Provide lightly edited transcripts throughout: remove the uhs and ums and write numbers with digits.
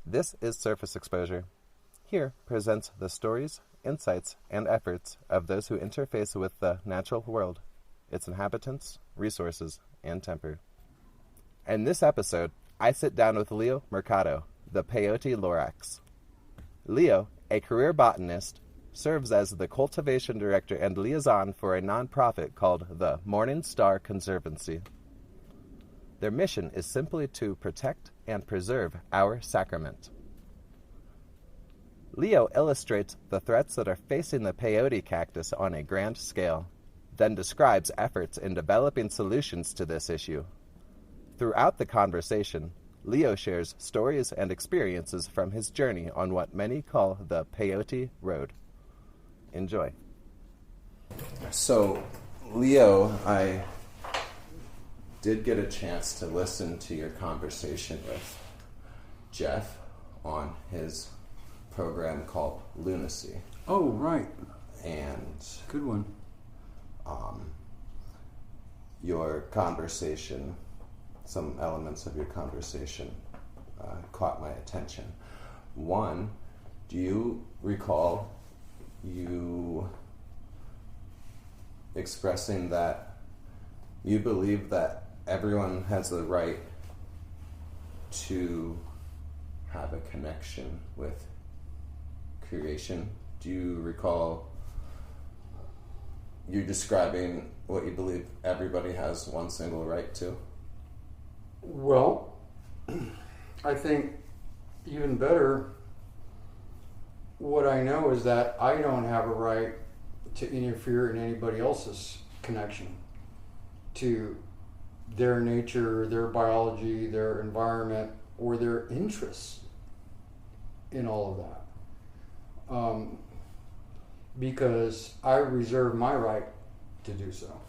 This is Surface Exposure. Here presents the stories, insights, and efforts of those who interface with the natural world, its inhabitants, resources, and temper. In this episode, I sit down with Leo Mercado, the Peyote Lorax. Leo, a career botanist, serves as the cultivation director and liaison for a nonprofit called the Morning Star Conservancy. Their mission is simply to protect and preserve our sacrament. Leo illustrates the threats that are facing the peyote cactus on a grand scale, then describes efforts in developing solutions to this issue. Throughout the conversation, Leo shares stories and experiences from his journey on what many call the Peyote Road. Enjoy. So, Leo, I did get a chance to listen to your conversation with Jeff on his program called Lunacy. Oh, right. And good one. Your conversation, some elements of your conversation caught my attention. One, do you recall you expressing that you believe that everyone has the right to have a connection with creation? Do you recall you describing what you believe everybody has one single right to? Well, I think even better, what I know is that I don't have a right to interfere in anybody else's connection to their nature, their biology, their environment, or their interests in all of that. Because I reserve my right to do so.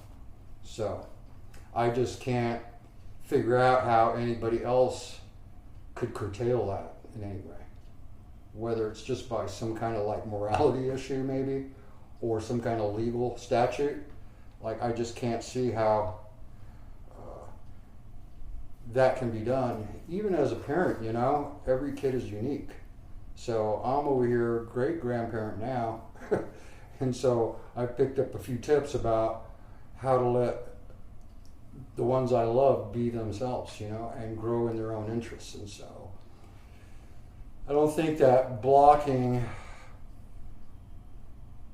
So I just can't figure out how anybody else could curtail that in any way. Whether it's just by some kind of like morality issue maybe, or some kind of legal statute. Like I just can't see how that can be done. Even as a parent, you know, every kid is unique. So I'm over here great-grandparent now, and so I picked up a few tips about how to let the ones I love be themselves, you know, and grow in their own interests. And so I don't think that blocking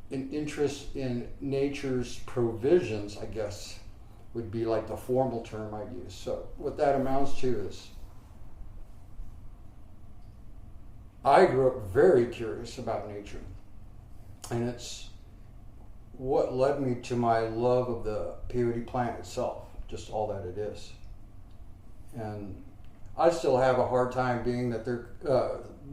an interest in nature's provisions, I guess, would be like the formal term I'd use. So what that amounts to is I grew up very curious about nature, and it's what led me to my love of the peyote plant itself, just all that it is. And I still have a hard time being that they're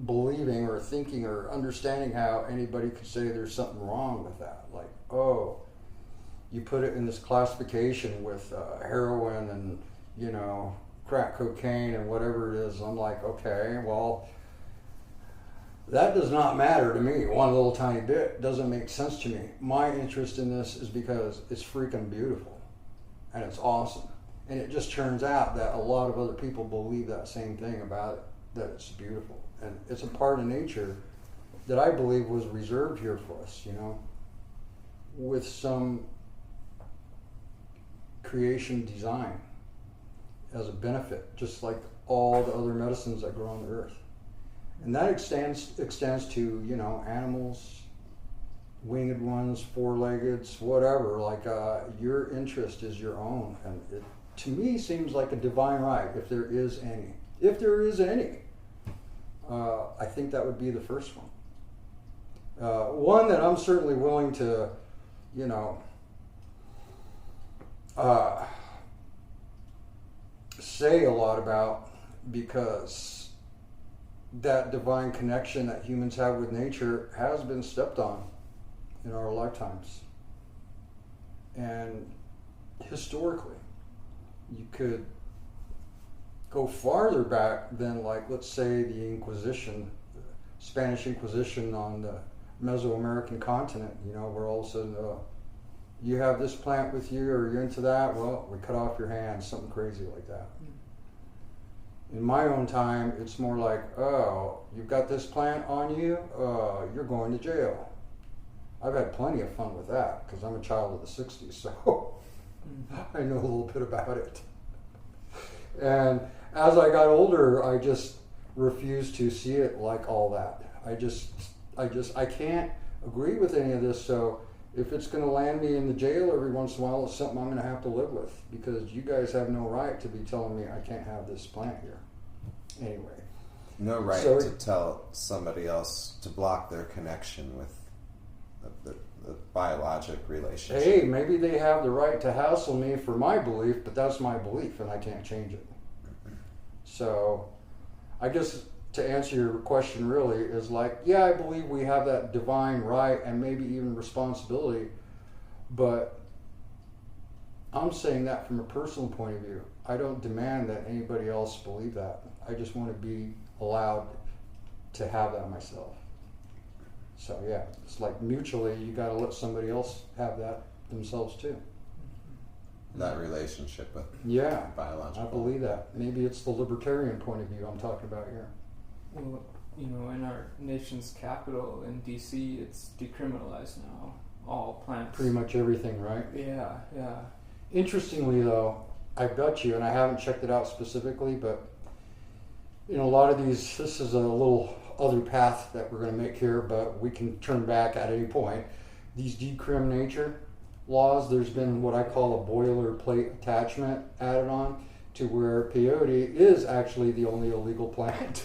believing or thinking or understanding how anybody could say there's something wrong with that. Like, oh, you put it in this classification with heroin and, you know, crack cocaine and whatever it is. I'm like, okay, well, that does not matter to me one little tiny bit. It doesn't make sense to me. My interest in this is because it's freaking beautiful and it's awesome. And it just turns out that a lot of other people believe that same thing about it, that it's beautiful. And it's a part of nature that I believe was reserved here for us, you know, with some creation design as a benefit, just like all the other medicines that grow on the earth. And that extends to, you know, animals, winged ones, four-leggeds, whatever. Like your interest is your own, and it, to me, seems like a divine right, if there is any. If there is any, I think that would be the first one. One that I'm certainly willing to, you know, say a lot about, because that divine connection that humans have with nature has been stepped on in our lifetimes. And historically, you could go farther back than, like, let's say the Inquisition, the Spanish Inquisition on the Mesoamerican continent, you know, where all of a sudden you have this plant with you, or you're into that, well, we cut off your hand, something crazy like that. In my own time, it's more like, oh, you've got this plant on you, you're going to jail. I've had plenty of fun with that because I'm a child of the 60s, so I know a little bit about it. And as I got older, I just refused to see it like all that. I can't agree with any of this, so if it's going to land me in the jail every once in a while, it's something I'm going to have to live with, because you guys have no right to be telling me I can't have this plant here. Anyway. No right to tell somebody else to block their connection with the biologic relationship. Hey, maybe they have the right to hassle me for my belief, but that's my belief and I can't change it. So I guess to answer your question really is like, yeah, I believe we have that divine right and maybe even responsibility, but I'm saying that from a personal point of view. I don't demand that anybody else believe that. I just want to be allowed to have that myself. So yeah, it's like mutually you got to let somebody else have that themselves too. That relationship with biological. I believe that. Maybe it's the libertarian point of view I'm talking about here. Well, in our nation's capital in D.C., it's decriminalized now. All plants. Pretty much everything, right? Yeah. Interestingly, though, I've got you, and I haven't checked it out specifically, but a lot of these, this is a little other path that we're going to make here, but we can turn back at any point. These decrim nature laws, there's been what I call a boilerplate attachment added on to where peyote is actually the only illegal plant.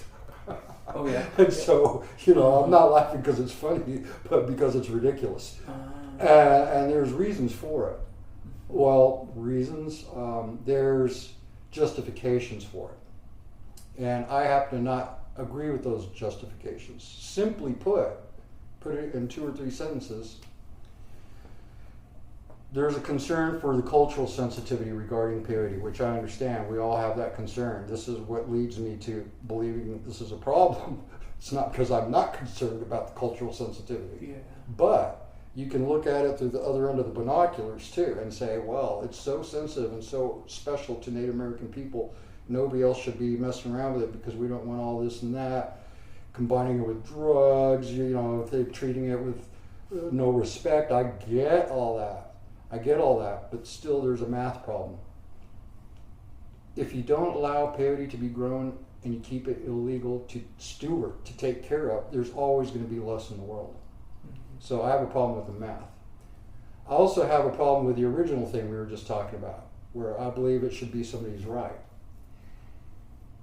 Oh yeah. And so, I'm not laughing because it's funny, but because it's ridiculous. And there's reasons for it. Well, there's justifications for it. And I happen to not agree with those justifications. Simply put it in 2 or 3 sentences, there's a concern for the cultural sensitivity regarding peyote, which I understand. We all have that concern. This is what leads me to believing this is a problem. It's not because I'm not concerned about the cultural sensitivity. Yeah. But you can look at it through the other end of the binoculars too and say, well, it's so sensitive and so special to Native American people. Nobody else should be messing around with it because we don't want all this and that. Combining it with drugs, if they're treating it with no respect. I get all that, but still there's a math problem. If you don't allow peyote to be grown and you keep it illegal to steward, to take care of, there's always going to be less in the world. So I have a problem with the math. I also have a problem with the original thing we were just talking about, where I believe it should be somebody's right.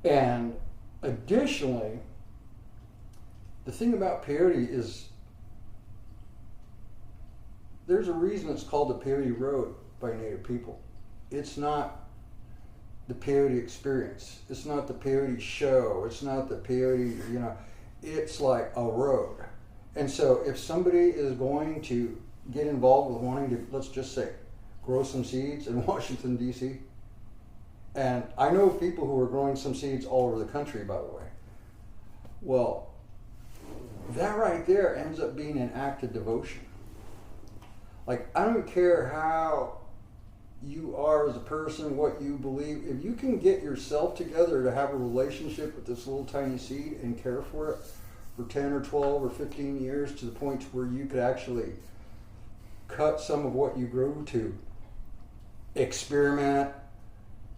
And additionally, the thing about peyote is there's a reason it's called the Peyote Road by Native people. It's not the peyote experience. It's not the peyote show. It's not the peyote, it's like a road. And so if somebody is going to get involved with wanting to, let's just say, grow some seeds in Washington, D.C., and I know people who are growing some seeds all over the country, by the way. Well, that right there ends up being an act of devotion. Like, I don't care how you are as a person, what you believe. If you can get yourself together to have a relationship with this little tiny seed and care for it for 10 or 12 or 15 years to the point where you could actually cut some of what you grew to experiment,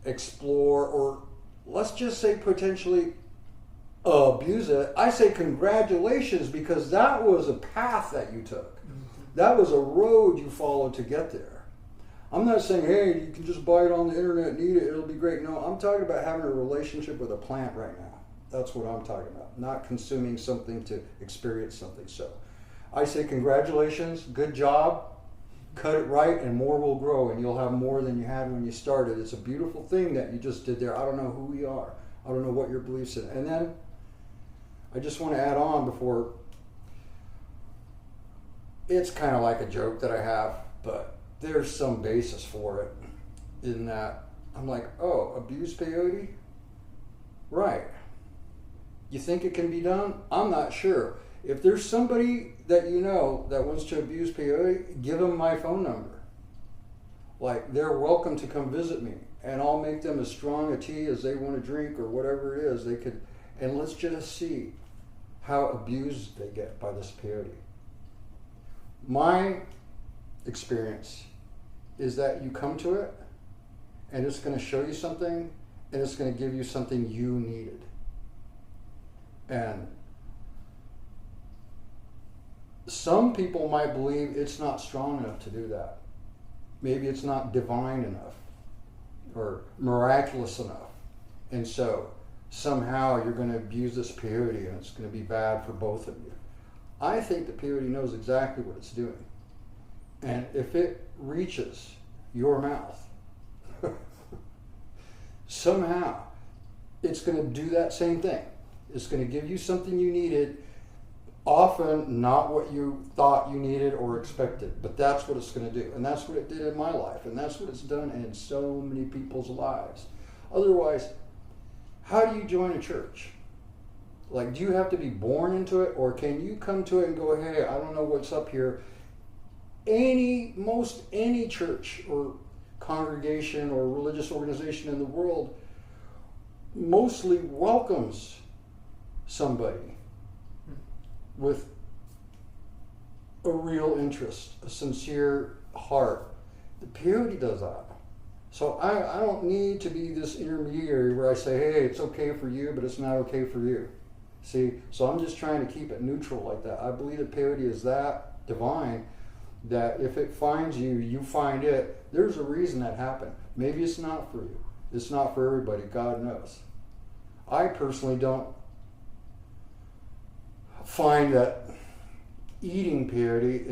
explore, or let's just say potentially abuse it, I say congratulations, because that was a path that you took. That was a road you followed to get there. I'm not saying, hey, you can just buy it on the internet and eat it, it'll be great. No, I'm talking about having a relationship with a plant right now. That's what I'm talking about. Not consuming something to experience something. So I say congratulations, good job, cut it right, and more will grow, and you'll have more than you had when you started. It's a beautiful thing that you just did there. I don't know who you are. I don't know what your beliefs in. And then I just want to add on before, it's kind of like a joke that I have, but there's some basis for it in that I'm like, oh, abuse peyote? Right. You think it can be done? I'm not sure. If there's somebody that you know that wants to abuse peyote, give them my phone number. Like, they're welcome to come visit me and I'll make them as strong a tea as they want to drink or whatever it is they could, and let's just see how abused they get by this peyote. My experience is that you come to it and it's going to show you something and it's going to give you something you needed. And some people might believe it's not strong enough to do that. Maybe it's not divine enough or miraculous enough. And so somehow you're going to abuse this peyote and it's going to be bad for both of you. I think the peyote knows exactly what it's doing. And if it reaches your mouth, somehow it's going to do that same thing. It's going to give you something you needed, often not what you thought you needed or expected, but that's what it's going to do. And that's what it did in my life, and that's what it's done in so many people's lives. Otherwise, how do you join a church? Like, do you have to be born into it, or can you come to it and go, hey, I don't know what's up here? Most any church or congregation or religious organization in the world mostly welcomes somebody with a real interest, a sincere heart. The peyote does that. So I don't need to be this intermediary where I say, hey, it's okay for you, but it's not okay for you. See, so I'm just trying to keep it neutral like that. I believe that peyote is that divine that if it finds you, you find it. There's a reason that happened. Maybe it's not for you. It's not for everybody. God knows. I personally don't find that eating peyote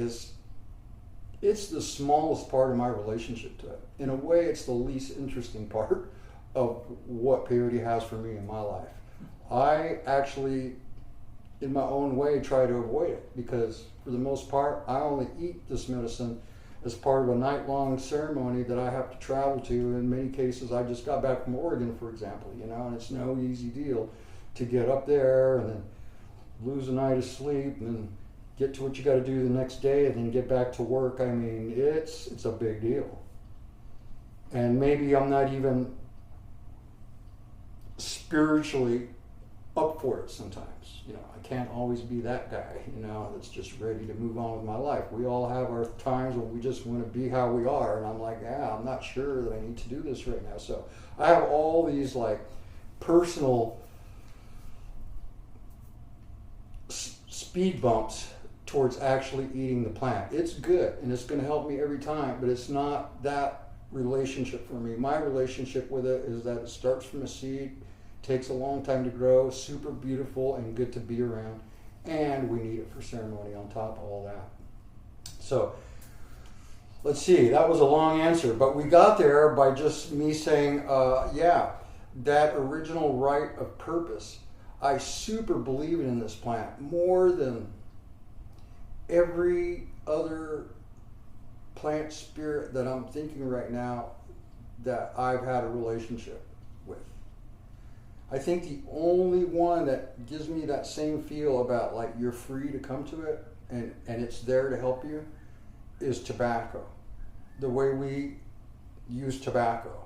it's the smallest part of my relationship to it. In a way, it's the least interesting part of what peyote has for me in my life. I actually, in my own way, try to avoid it because for the most part, I only eat this medicine as part of a night-long ceremony that I have to travel to. In many cases, I just got back from Oregon, for example, and it's no easy deal to get up there and then lose a night of sleep and then get to what you got to do the next day and then get back to work. I mean, it's a big deal. And maybe I'm not even spiritually up for it sometimes. I can't always be that guy, that's just ready to move on with my life. We all have our times when we just want to be how we are, and I'm like, I'm not sure that I need to do this right now. So I have all these personal speed bumps towards actually eating the plant. It's good and it's going to help me every time, but it's not that relationship for me. My relationship with it is that it starts from a seed, takes a long time to grow, super beautiful and good to be around, and we need it for ceremony on top of all that. So let's see, that was a long answer, but we got there by just me saying, that original right of purpose. I super believe in this plant more than every other plant spirit that I'm thinking right now that I've had a relationship with. I think the only one that gives me that same feel about you're free to come to it and it's there to help you is tobacco. The way we use tobacco.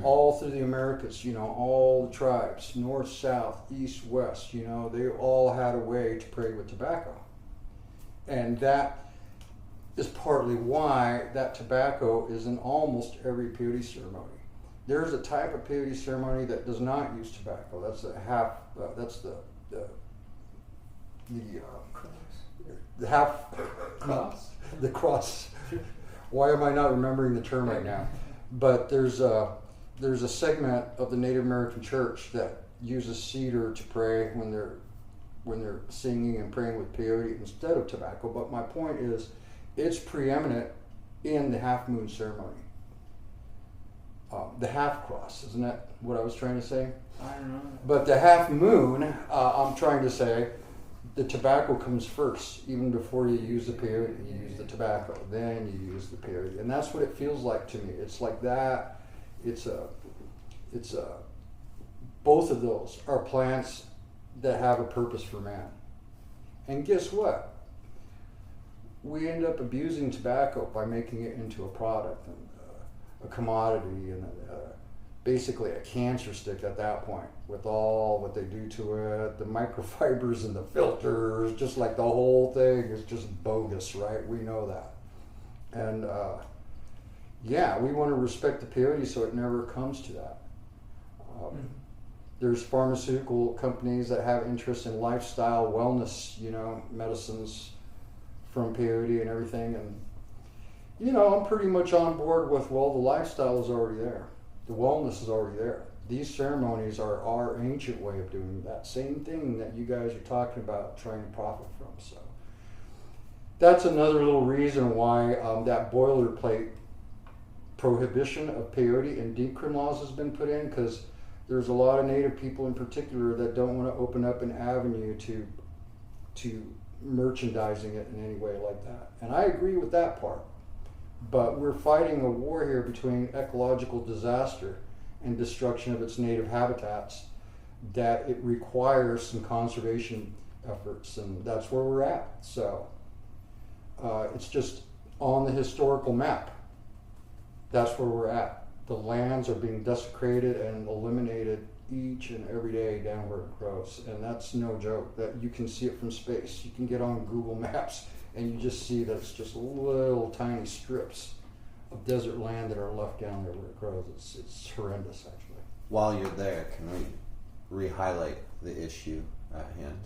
All through the Americas, all the tribes, north, south, east, west, they all had a way to pray with tobacco. And that is partly why that tobacco is in almost every peyote ceremony. There's a type of peyote ceremony that does not use tobacco. That's the Cross. The cross. Why am I not remembering the term right now? But there's a segment of the Native American church that uses cedar to pray when they're singing and praying with peyote instead of tobacco. But my point is, it's preeminent in the half moon ceremony. The half cross, isn't that what I was trying to say? I don't know. But the half moon, I'm trying to say, the tobacco comes first, even before you use the peyote. You use the tobacco, then you use the peyote, and that's what it feels like to me. It's like that. It's both of those are plants that have a purpose for man. And guess what? We end up abusing tobacco by making it into a product and a commodity and basically a cancer stick at that point with all what they do to it, the microfibers and the filters, just like the whole thing is just bogus, right? We know that. And yeah, we want to respect the peyote so it never comes to that. There's pharmaceutical companies that have interest in lifestyle wellness, medicines from peyote and everything. And, I'm pretty much on board with, well, the lifestyle is already there. The wellness is already there. These ceremonies are our ancient way of doing that same thing that you guys are talking about trying to profit from. So that's another little reason why that boilerplate prohibition of peyote and decrim laws has been put in, because there's a lot of Native people in particular that don't want to open up an avenue to merchandising it in any way like that. And I agree with that part. But we're fighting a war here between ecological disaster and destruction of its native habitats, that it requires some conservation efforts, and that's where we're at. So it's just on the historical map. That's where we're at. The lands are being desecrated and eliminated each and every day down where it grows, and that's no joke. That you can see it from space. You can get on Google Maps and you just see that it's just little tiny strips of desert land that are left down there where it grows. It's horrendous, actually. While you're there, can we re-highlight the issue at hand?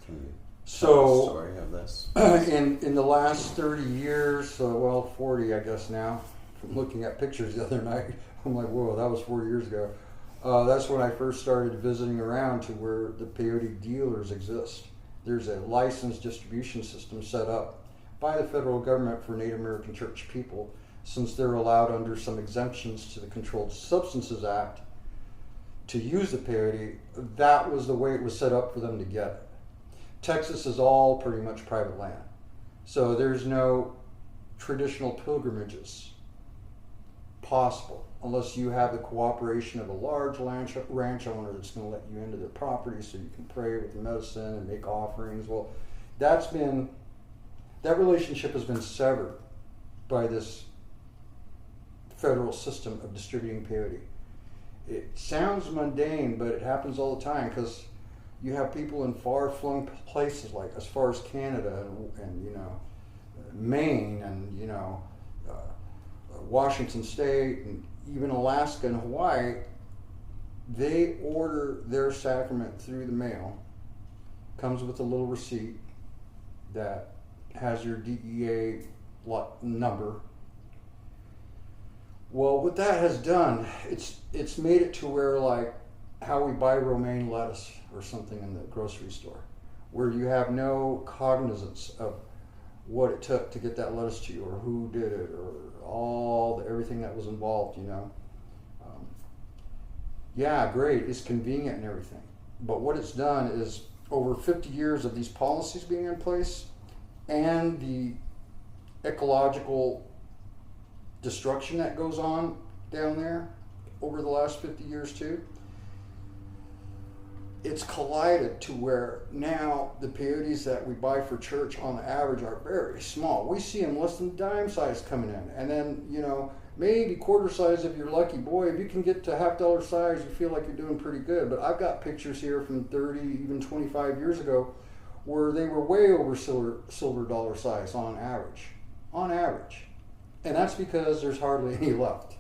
Can you tell the story of this? In the last 30 years, 40 I guess now, from looking at pictures the other night, I'm like, whoa, that was 4 years ago. That's when I first started visiting around to where the peyote dealers exist. There's a licensed distribution system set up by the federal government for Native American church people, since they're allowed under some exemptions to the Controlled Substances Act to use the peyote. That was the way it was set up for them to get it. Texas is all pretty much private land, so there's no traditional pilgrimages possible unless you have the cooperation of a large ranch owner that's going to let you into their property so you can pray with the medicine and make offerings. Well, that relationship has been severed by this federal system of distributing peyote. It sounds mundane, but it happens all the time, because you have people in far-flung places, like as far as Canada and Maine and Washington State and even Alaska and Hawaii. They order their sacrament through the mail. Comes with a little receipt that has your DEA number. Well, what that has done, it's made it to where, like how we buy romaine lettuce or something in the grocery store, where you have no cognizance of what it took to get that lettuce to you, or who did it, or everything that was involved. Yeah, great, it's convenient and everything, but what it's done is, over 50 years of these policies being in place and the ecological destruction that goes on down there over the last 50 years too, it's collided to where now the peyotes that we buy for church on the average are very small. We see them less than dime size coming in, and then maybe quarter size if you're lucky. Boy, if you can get to $50 size, you feel like you're doing pretty good. But I've got pictures here from 30, even 25 years ago, where they were way over silver dollar size on average, and that's because there's hardly any left.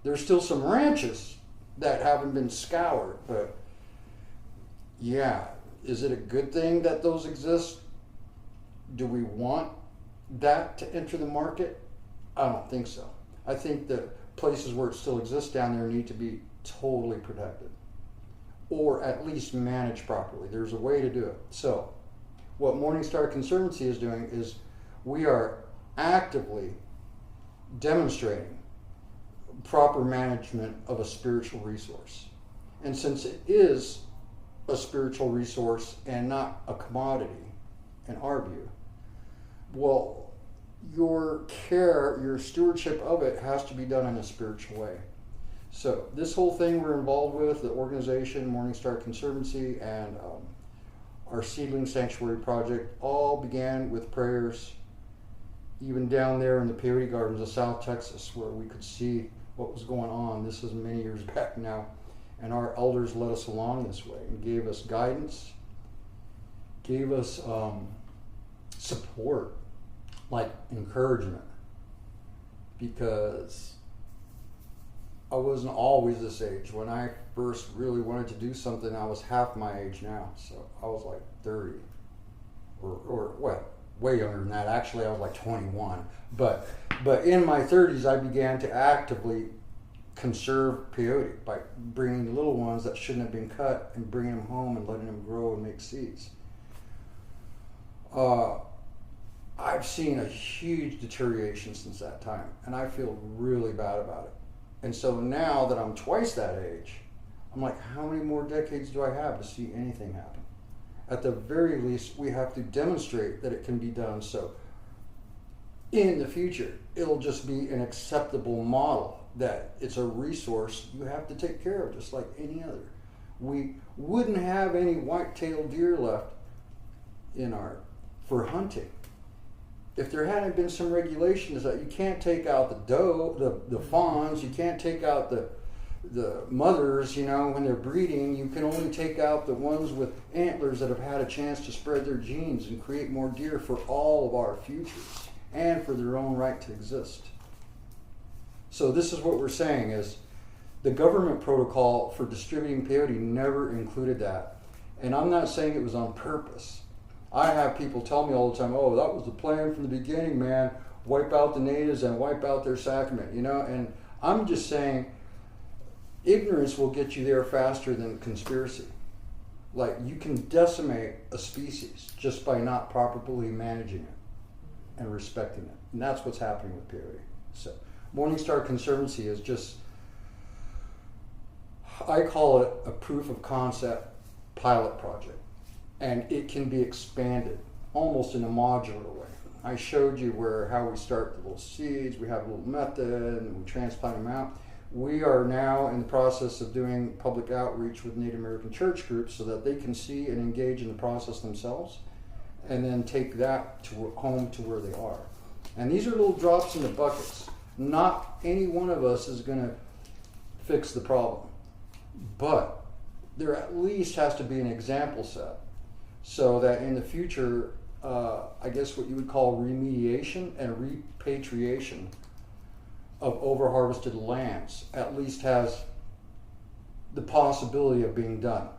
There's still some ranches that haven't been scoured, but yeah, is it a good thing that those exist? Do we want that to enter the market? I don't think so. I think that places where it still exists down there need to be totally protected, or at least managed properly. There's a way to do it. So what Morning Star Conservancy is doing is we are actively demonstrating proper management of a spiritual resource. And since it is a spiritual resource and not a commodity, in our view, well, your care, your stewardship of it has to be done in a spiritual way. So this whole thing we're involved with, the organization Morning Star Conservancy and our seedling sanctuary project, all began with prayers, even down there in the Peyote Gardens of South Texas, where we could see what was going on. This is many years back now. And our elders led us along this way and gave us guidance, gave us support, like encouragement. Because I wasn't always this age. When I first really wanted to do something, I was half my age now. So I was like 30. Or well, way younger than that. Actually, I was like 21. But in my 30s, I began to actively conserve peyote by bringing little ones that shouldn't have been cut and bringing them home and letting them grow and make seeds. I've seen a huge deterioration since that time, and I feel really bad about it. And so now that I'm twice that age, I'm like, how many more decades do I have to see anything happen? At the very least, we have to demonstrate that it can be done. So in the future, it'll just be an acceptable model, that it's a resource you have to take care of just like any other. We wouldn't have any white-tailed deer left for hunting if there hadn't been some regulations that you can't take out the doe, the fawns, you can't take out the mothers, when they're breeding. You can only take out the ones with antlers that have had a chance to spread their genes and create more deer for all of our futures and for their own right to exist. So this is what we're saying is the government protocol for distributing peyote never included that. And I'm not saying it was on purpose. I have people tell me all the time, oh, that was the plan from the beginning, man. Wipe out the natives and wipe out their sacrament, and I'm just saying ignorance will get you there faster than conspiracy. Like, you can decimate a species just by not properly managing it and respecting it. And that's what's happening with peyote. So Morning Star Conservancy is just, I call it a proof of concept pilot project. And it can be expanded almost in a modular way. I showed you how we start the little seeds, we have a little method, and we transplant them out. We are now in the process of doing public outreach with Native American church groups so that they can see and engage in the process themselves, and then take that home to where they are. And these are little drops in the buckets. Not any one of us is going to fix the problem, but there at least has to be an example set so that in the future, I guess what you would call remediation and repatriation of overharvested lands at least has the possibility of being done,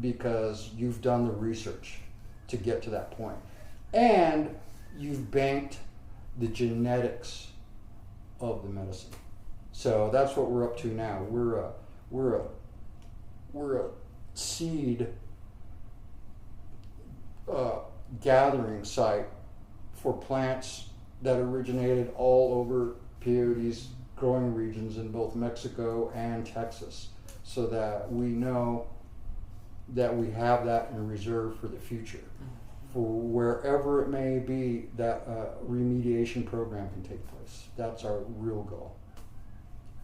because you've done the research to get to that point, and you've banked the genetics of the medicine. So that's what we're up to now. We're a seed gathering site for plants that originated all over peyote's growing regions in both Mexico and Texas, so that we know that we have that in reserve for the future, for wherever it may be that remediation program can take place. That's our real goal.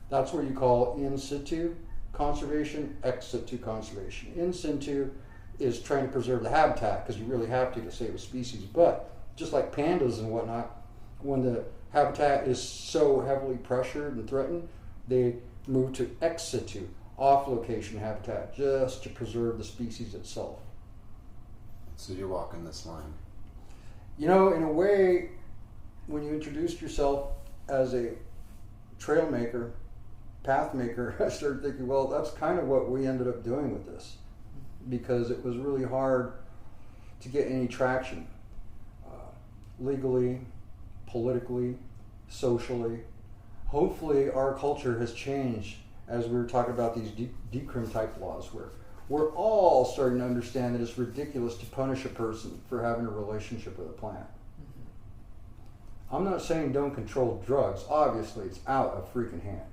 That's what you call in situ conservation, ex situ conservation. In situ is trying to preserve the habitat, because you really have to save a species. But just like pandas and whatnot, when the habitat is so heavily pressured and threatened, they move to ex situ, off-location habitat, just to preserve the species itself. So you're walking this line. In a way, when you introduced yourself as a trail maker, path maker, I started thinking, well, that's kind of what we ended up doing with this, because it was really hard to get any traction legally, politically, socially. Hopefully our culture has changed as we were talking about these decrim type laws, where we're all starting to understand that it's ridiculous to punish a person for having a relationship with a plant. Mm-hmm. I'm not saying don't control drugs. Obviously, it's out of freaking hand.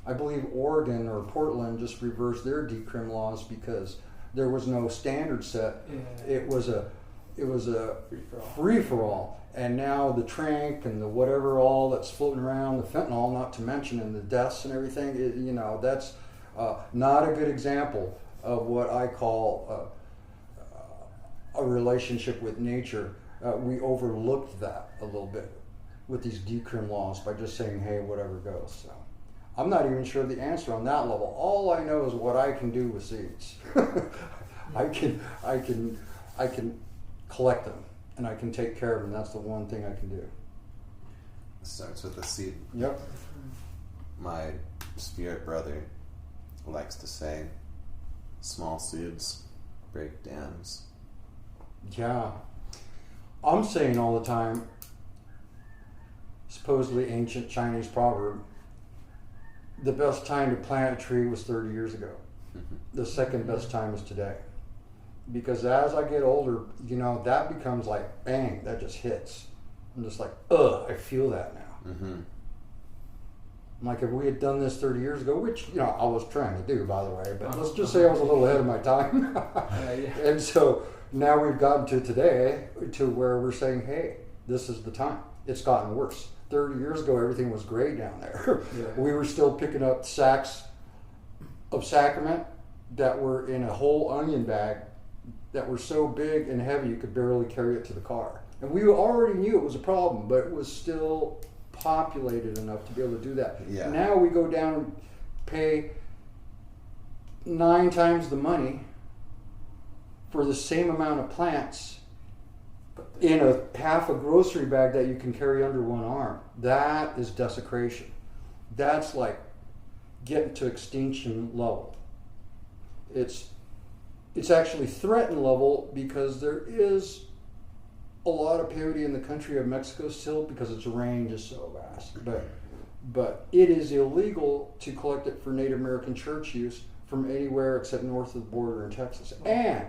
I believe Oregon or Portland just reversed their decrim laws because there was no standard set. Yeah. It was a free-for-all. And now the trank and the whatever all that's floating around, the fentanyl, not to mention, and the deaths and everything, that's not a good example of what I call a relationship with nature. We overlooked that a little bit with these decrim laws by just saying, hey, whatever goes. So I'm not even sure the answer on that level. All I know is what I can do with seeds. I can collect them and I can take care of them. That's the one thing I can do. It starts with a seed. Yep. My spirit brother likes to say, small seeds break dams. Yeah. I'm saying all the time, supposedly ancient Chinese proverb, the best time to plant a tree was 30 years ago. The second best time is today. Because as I get older, that becomes like, bang, that just hits. I'm just like, I feel that now. Mm-hmm. Like if we had done this 30 years ago, which, I was trying to do, by the way, but let's just say I was a little ahead of my time. Yeah. And so now we've gotten to today to where we're saying, hey, this is the time. It's gotten worse. 30 years ago, everything was gray down there. Yeah. We were still picking up sacks of sacrament that were in a whole onion bag that were so big and heavy you could barely carry it to the car. And we already knew it was a problem, but it was still populated enough to be able to do that. Yeah. Now we go down and pay 9 times the money for the same amount of plants in a half a grocery bag that you can carry under one arm. That is desecration. That's like getting to extinction level. It's actually threatened level because there is a lot of peyote in the country of Mexico still because its range is so vast. But it is illegal to collect it for Native American church use from anywhere except north of the border in Texas. And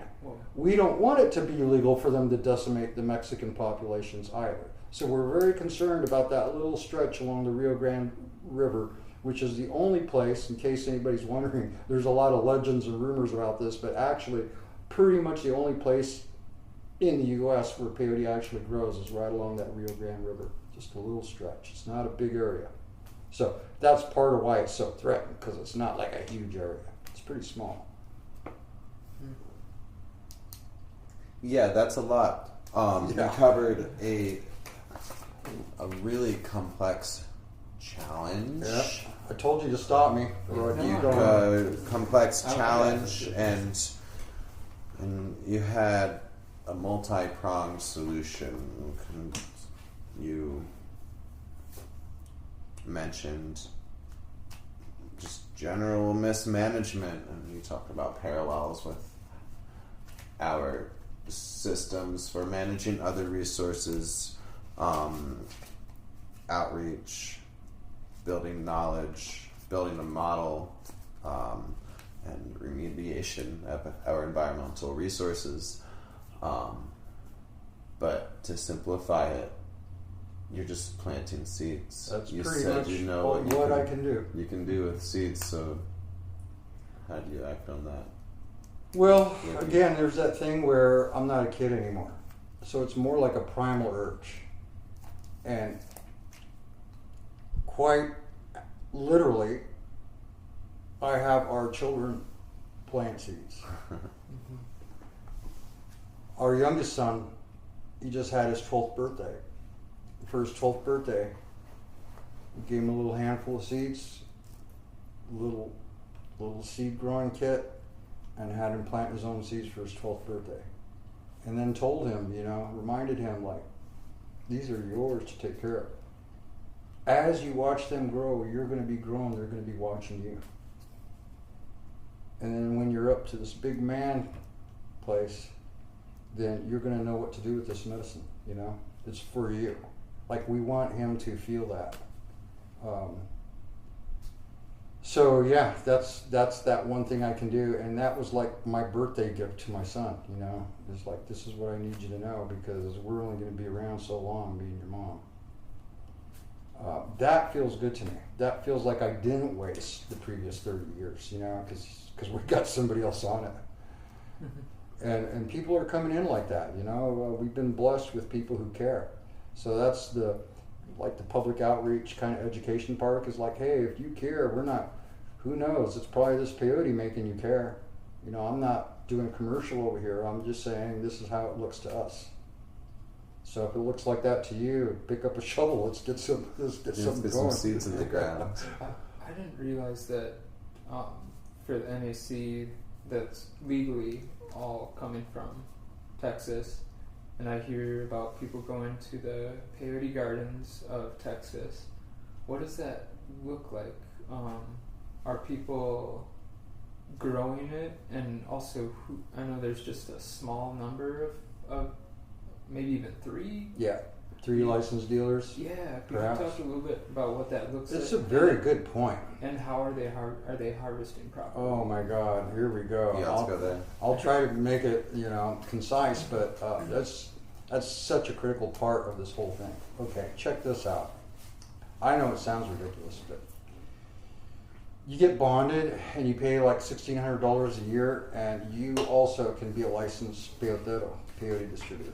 we don't want it to be illegal for them to decimate the Mexican populations either. So we're very concerned about that little stretch along the Rio Grande River, which is the only place, in case anybody's wondering, there's a lot of legends and rumors about this, but actually pretty much the only place in the U.S. where peyote actually grows is right along that Rio Grande River. Just a little stretch. It's not a big area. So that's part of why it's so threatened, because it's not like a huge area. It's pretty small. Yeah, that's a lot. We covered a really complex challenge. Yeah. I told you to stop me. Complex challenge, and you had a multi-pronged solution. You mentioned just general mismanagement, and you talked about parallels with our systems for managing other resources, outreach, building knowledge, building a model, and remediation of our environmental resources. But to simplify it, you're just planting seeds. That's you pretty said much you know what I can do. You can do with seeds, so how do you act on that? Well, again, there's that thing where I'm not a kid anymore. So it's more like a primal urge. And quite literally, I have our children plant seeds. Our youngest son, he just had his 12th birthday. For his 12th birthday, we gave him a little handful of seeds, little seed growing kit, and had him plant his own seeds for his 12th birthday. And then told him, reminded him, like, these are yours to take care of. As you watch them grow, you're going to be growing, they're going to be watching you. And then when you're up to this big man place, then you're going to know what to do with this medicine, It's for you. Like, we want him to feel that. So yeah, that's that one thing I can do, and that was like my birthday gift to my son. It's like, this is what I need you to know, because we're only going to be around so long, me and your mom. That feels good to me. That feels like I didn't waste the previous 30 years, because we got somebody else on it. And people are coming in like that. We've been blessed with people who care. So that's the public outreach kind of education part, is like, hey, if you care, we're not, who knows, it's probably this peyote making you care. I'm not doing a commercial over here. I'm just saying this is how it looks to us. So if it looks like that to you, pick up a shovel. Let's get something going. Some seeds in the ground. I didn't realize that for the NAC, that's legally all coming from Texas. And I hear about people going to the Peyote Gardens of Texas. What does that look like? Are people growing it? And also, I know there's just a small number of maybe even 3. Yeah, 3 licensed dealers. Yeah, can you perhaps. talk a little bit about what that looks like? It's a very good point. And how are they harvesting properly? Oh my God, here we go. Yeah, let's go there. I'll try to make it, concise, but that's such a critical part of this whole thing. Okay, check this out. I know it sounds ridiculous, but you get bonded and you pay like $1,600 a year, and you also can be a licensed peyote distributor.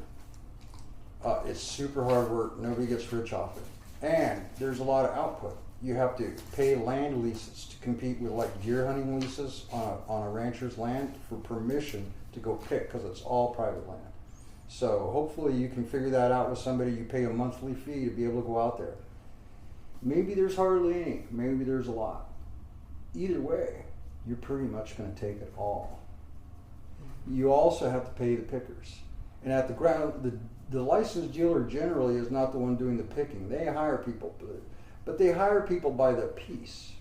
It's super hard work. Nobody gets rich off it. And there's a lot of output. You have to pay land leases to compete with like deer hunting leases on a rancher's land for permission to go pick, because it's all private land. So hopefully you can figure that out with somebody. You pay a monthly fee to be able to go out there. Maybe there's hardly any. Maybe there's a lot. Either way, you're pretty much going to take it all. You also have to pay the pickers. And at the ground, the licensed dealer generally is not the one doing the picking. They hire people, but they hire people by the piece.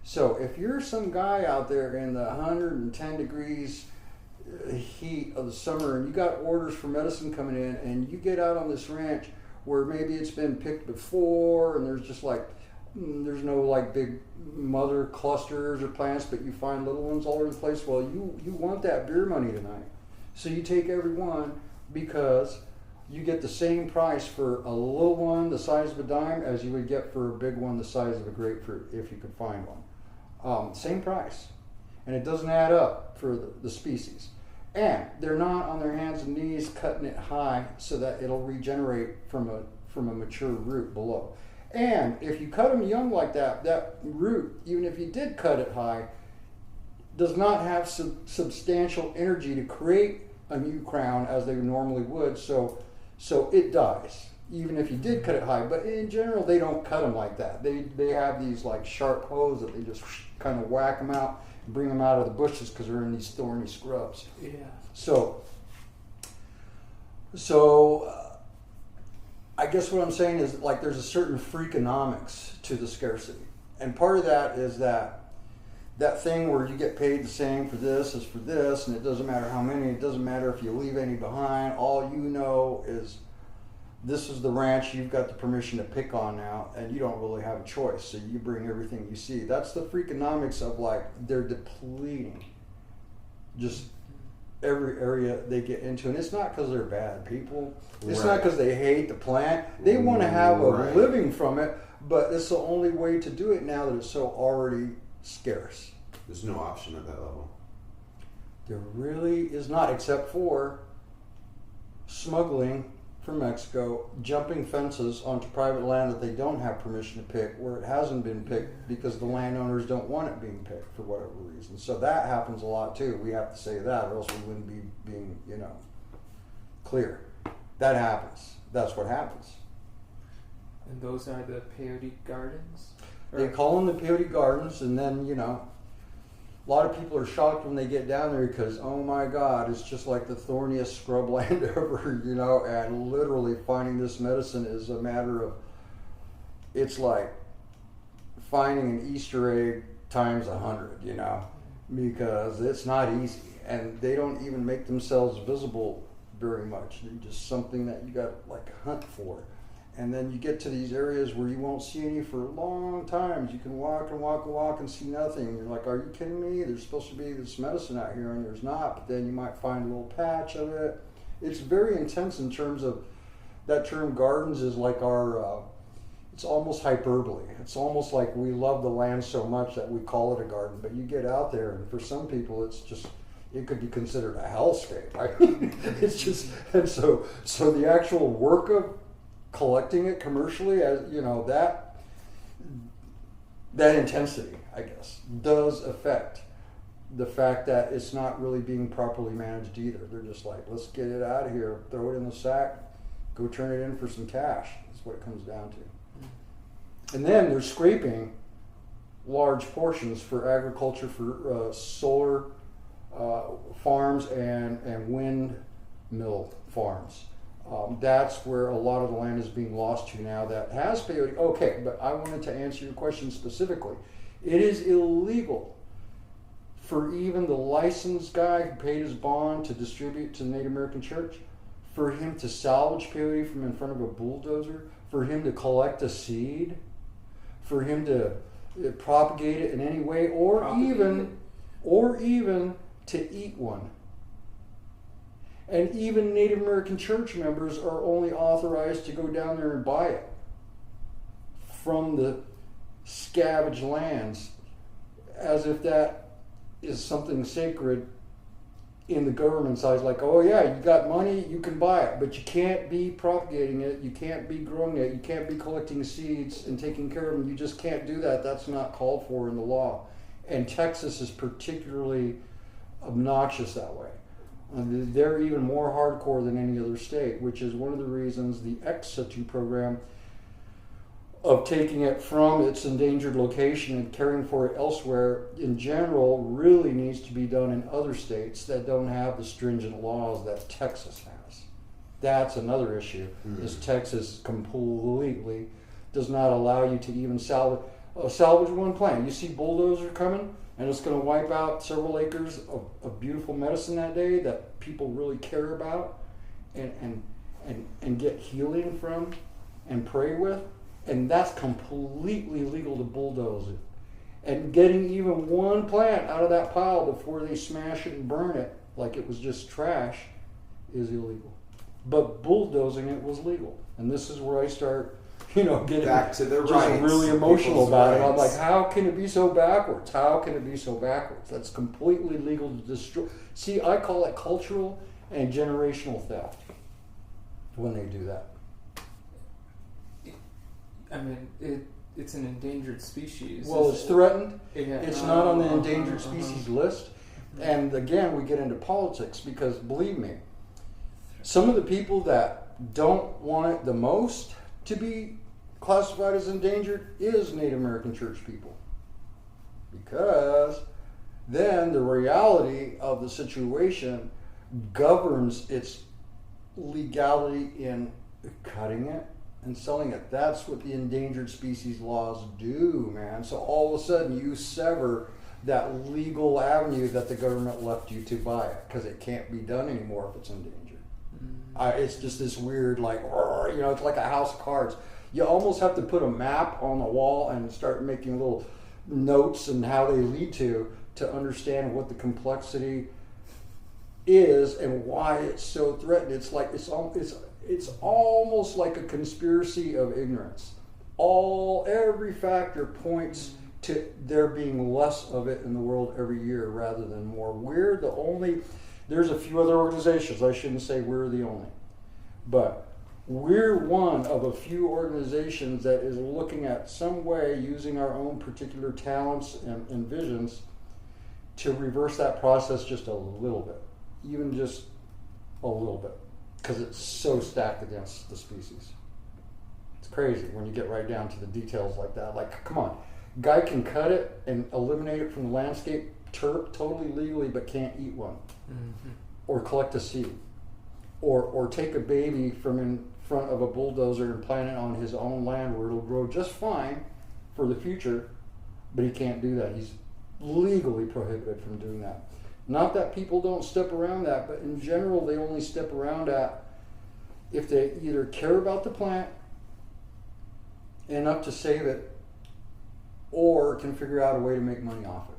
So if you're some guy out there in the 110 degrees heat of the summer and you got orders for medicine coming in, and you get out on this ranch where maybe it's been picked before and there's just like, there's no like big mother clusters or plants, but you find little ones all over the place. Well, you want that beer money tonight. So you take every one, because you get the same price for a little one the size of a dime as you would get for a big one the size of a grapefruit, if you could find one. Same price. And it doesn't add up for the species. And they're not on their hands and knees cutting it high so that it'll regenerate from a mature root below. And if you cut them young like that, that root, even if you did cut it high, does not have substantial energy to create a new crown as they normally would, so it dies, even if you did cut it high. But in general, they don't cut them like that. They have these like sharp hoes that they just kind of whack them out and bring them out of the bushes because they're in these thorny scrubs. Yeah. So I guess what I'm saying is, like, there's a certain freakonomics to the scarcity, and part of that is that thing where you get paid the same for this as for this, and it doesn't matter how many, it doesn't matter if you leave any behind. All you know is this is the ranch you've got the permission to pick on now, and you don't really have a choice, so you bring everything you see. That's the freakonomics of, like, they're depleting just every area they get into. And it's not because they're bad people. It's not because they hate the plant. They want to have a living from it, but it's the only way to do it now that it's so already scarce. There's no option at that level. There really is not, except for smuggling from Mexico, jumping fences onto private land that they don't have permission to pick, where it hasn't been picked because the landowners don't want it being picked for whatever reason. So that happens a lot too. We have to say that, or else we wouldn't be being, clear. That happens. That's what happens. And those are the peyote gardens? They call them the peyote gardens, and then, a lot of people are shocked when they get down there because, oh my God, it's just like the thorniest scrubland ever, and literally finding this medicine is a matter of, it's like finding an Easter egg times 100, because it's not easy, and they don't even make themselves visible very much. They're just something that you got to like hunt for. And then you get to these areas where you won't see any for long times. You can walk and walk and walk and see nothing. And you're like, are you kidding me? There's supposed to be this medicine out here, and there's not. But then you might find a little patch of it. It's very intense in terms of, that term gardens is like our, it's almost hyperbole. It's almost like we love the land so much that we call it a garden. But you get out there, and for some people, it's just, it could be considered a hellscape. I mean, it's just, and so the actual work of collecting it commercially, as that intensity, I guess, does affect the fact that it's not really being properly managed either. They're just like, let's get it out of here, throw it in the sack, go turn it in for some cash. That's what it comes down to. And then they're scraping large portions for agriculture, for solar farms and windmill farms. That's where a lot of the land is being lost to now that has peyote. Okay, but I wanted to answer your question specifically. It is illegal for even the licensed guy who paid his bond to distribute to the Native American church, for him to salvage peyote from in front of a bulldozer, for him to collect a seed, for him to propagate it in any way, or even to eat one. And even Native American church members are only authorized to go down there and buy it from the scavenged lands, as if that is something sacred in the government's eyes. Like, oh yeah, you got money, you can buy it, but you can't be propagating it, you can't be growing it, you can't be collecting seeds and taking care of them. You just can't do that. That's not called for in the law. And Texas is particularly obnoxious that way. They're even more hardcore than any other state, which is one of the reasons the ex situ program of taking it from its endangered location and caring for it elsewhere in general really needs to be done in other states that don't have the stringent laws that Texas has. That's another issue, is Texas completely does not allow you to even salvage one plant. You see bulldozer coming, and it's going to wipe out several acres of beautiful medicine that day that people really care about and get healing from and pray with. And that's completely legal to bulldoze it. And getting even one plant out of that pile before they smash it and burn it like it was just trash is illegal. But bulldozing it was legal. And this is where I start, getting back to the just rights, really emotional about rights. it. I'm like, how can it be so backwards? How can it be so backwards? That's completely legal to destroy. See, I call it cultural and generational theft when they do that. I mean, it's an endangered species. Well, it's threatened. Yeah. It's not on the endangered species list. And again, we get into politics because, believe me, some of the people that don't want it the most to be classified as endangered is Native American church people. Because then the reality of the situation governs its legality in cutting it and selling it. That's what the endangered species laws do, man. So all of a sudden you sever that legal avenue that the government left you to buy it, because it can't be done anymore if it's endangered. It's just this weird, it's like a house of cards. You almost have to put a map on the wall and start making little notes and how they lead to understand what the complexity is and why it's so threatened. It's like it's almost like a conspiracy of ignorance. Every factor points to there being less of it in the world every year rather than more. There's a few other organizations, I shouldn't say we're the only, but we're one of a few organizations that is looking at some way using our own particular talents and visions to reverse that process just a little bit, even just a little bit, because it's so stacked against the species. It's crazy when you get right down to the details like that. Like, come on, guy can cut it and eliminate it from the landscape totally legally, but can't eat one, or collect a seed, or take a baby from in front of a bulldozer and plant it on his own land where it'll grow just fine for the future, but he can't do that. He's legally prohibited from doing that. Not that people don't step around that, but in general they only step around that if they either care about the plant enough to save it or can figure out a way to make money off it.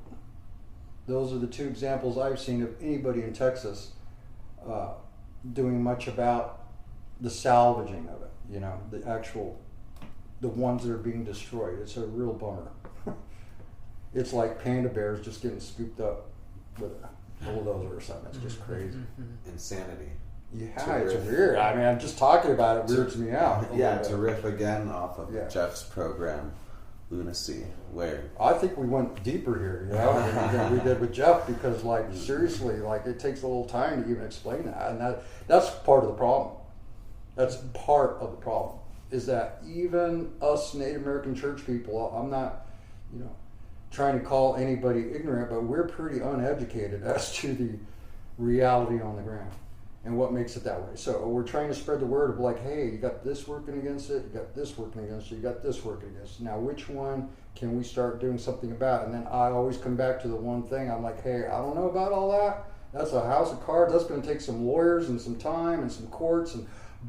Those are the two examples I've seen of anybody in Texas doing much about the salvaging of it, the ones that are being destroyed. It's a real bummer. It's like panda bears just getting scooped up with a bulldozer or something. It's just crazy. Insanity. Yeah, it's weird. I mean, I'm just talking about it weirds me out. Yeah, to riff again off of Jeff's program, Lunacy, where I think we went deeper here, than we did with Jeff, because seriously, it takes a little time to even explain that, and that's part of the problem. That's part of the problem, is that even us Native American church people, I'm not, trying to call anybody ignorant, but we're pretty uneducated as to the reality on the ground and what makes it that way. So we're trying to spread the word of like, hey, you got this working against it, you got this working against it, you got this working against it. Now, which one can we start doing something about? And then I always come back to the one thing. I'm like, hey, I don't know about all that. That's a house of cards. That's going to take some lawyers and some time and some courts.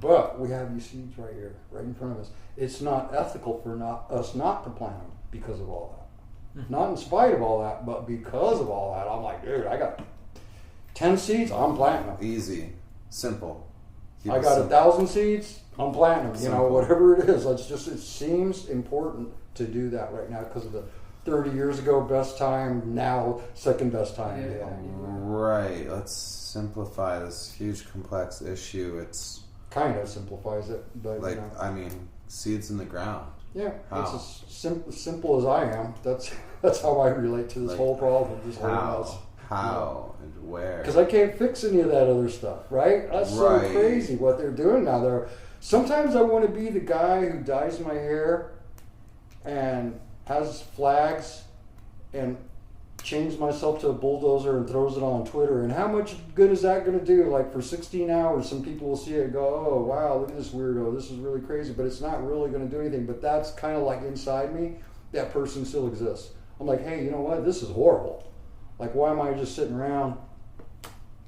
But we have these seeds right here, right in front of us. It's not ethical for us not to plant them because of all that. Mm-hmm. Not in spite of all that, but because of all that. I'm like, dude, I got 10 seeds, I'm planting them. Easy. Simple. I got 1,000 seeds, I'm planting them. You know, whatever it is. It's just, it seems important to do that right now because of the 30 years ago best time, now second best time. Yeah. Right. Let's simplify this huge complex issue. It's kind of simplifies it, but like, you know. I mean, seeds in the ground. Yeah, it's as simple as I am. That's how I relate to this Like, whole problem. This whole mess. How and where? Because I can't fix any of that other stuff, right? That's so crazy what they're doing now. Sometimes I want to be the guy who dyes my hair and has flags and changes myself to a bulldozer and throws it on Twitter. And how much good is that going to do? Like for 16 hours, some people will see it and go, oh, wow, look at this weirdo. This is really crazy. But it's not really going to do anything. But that's kind of like inside me, that person still exists. I'm like, hey, you know what? This is horrible. Like, why am I just sitting around,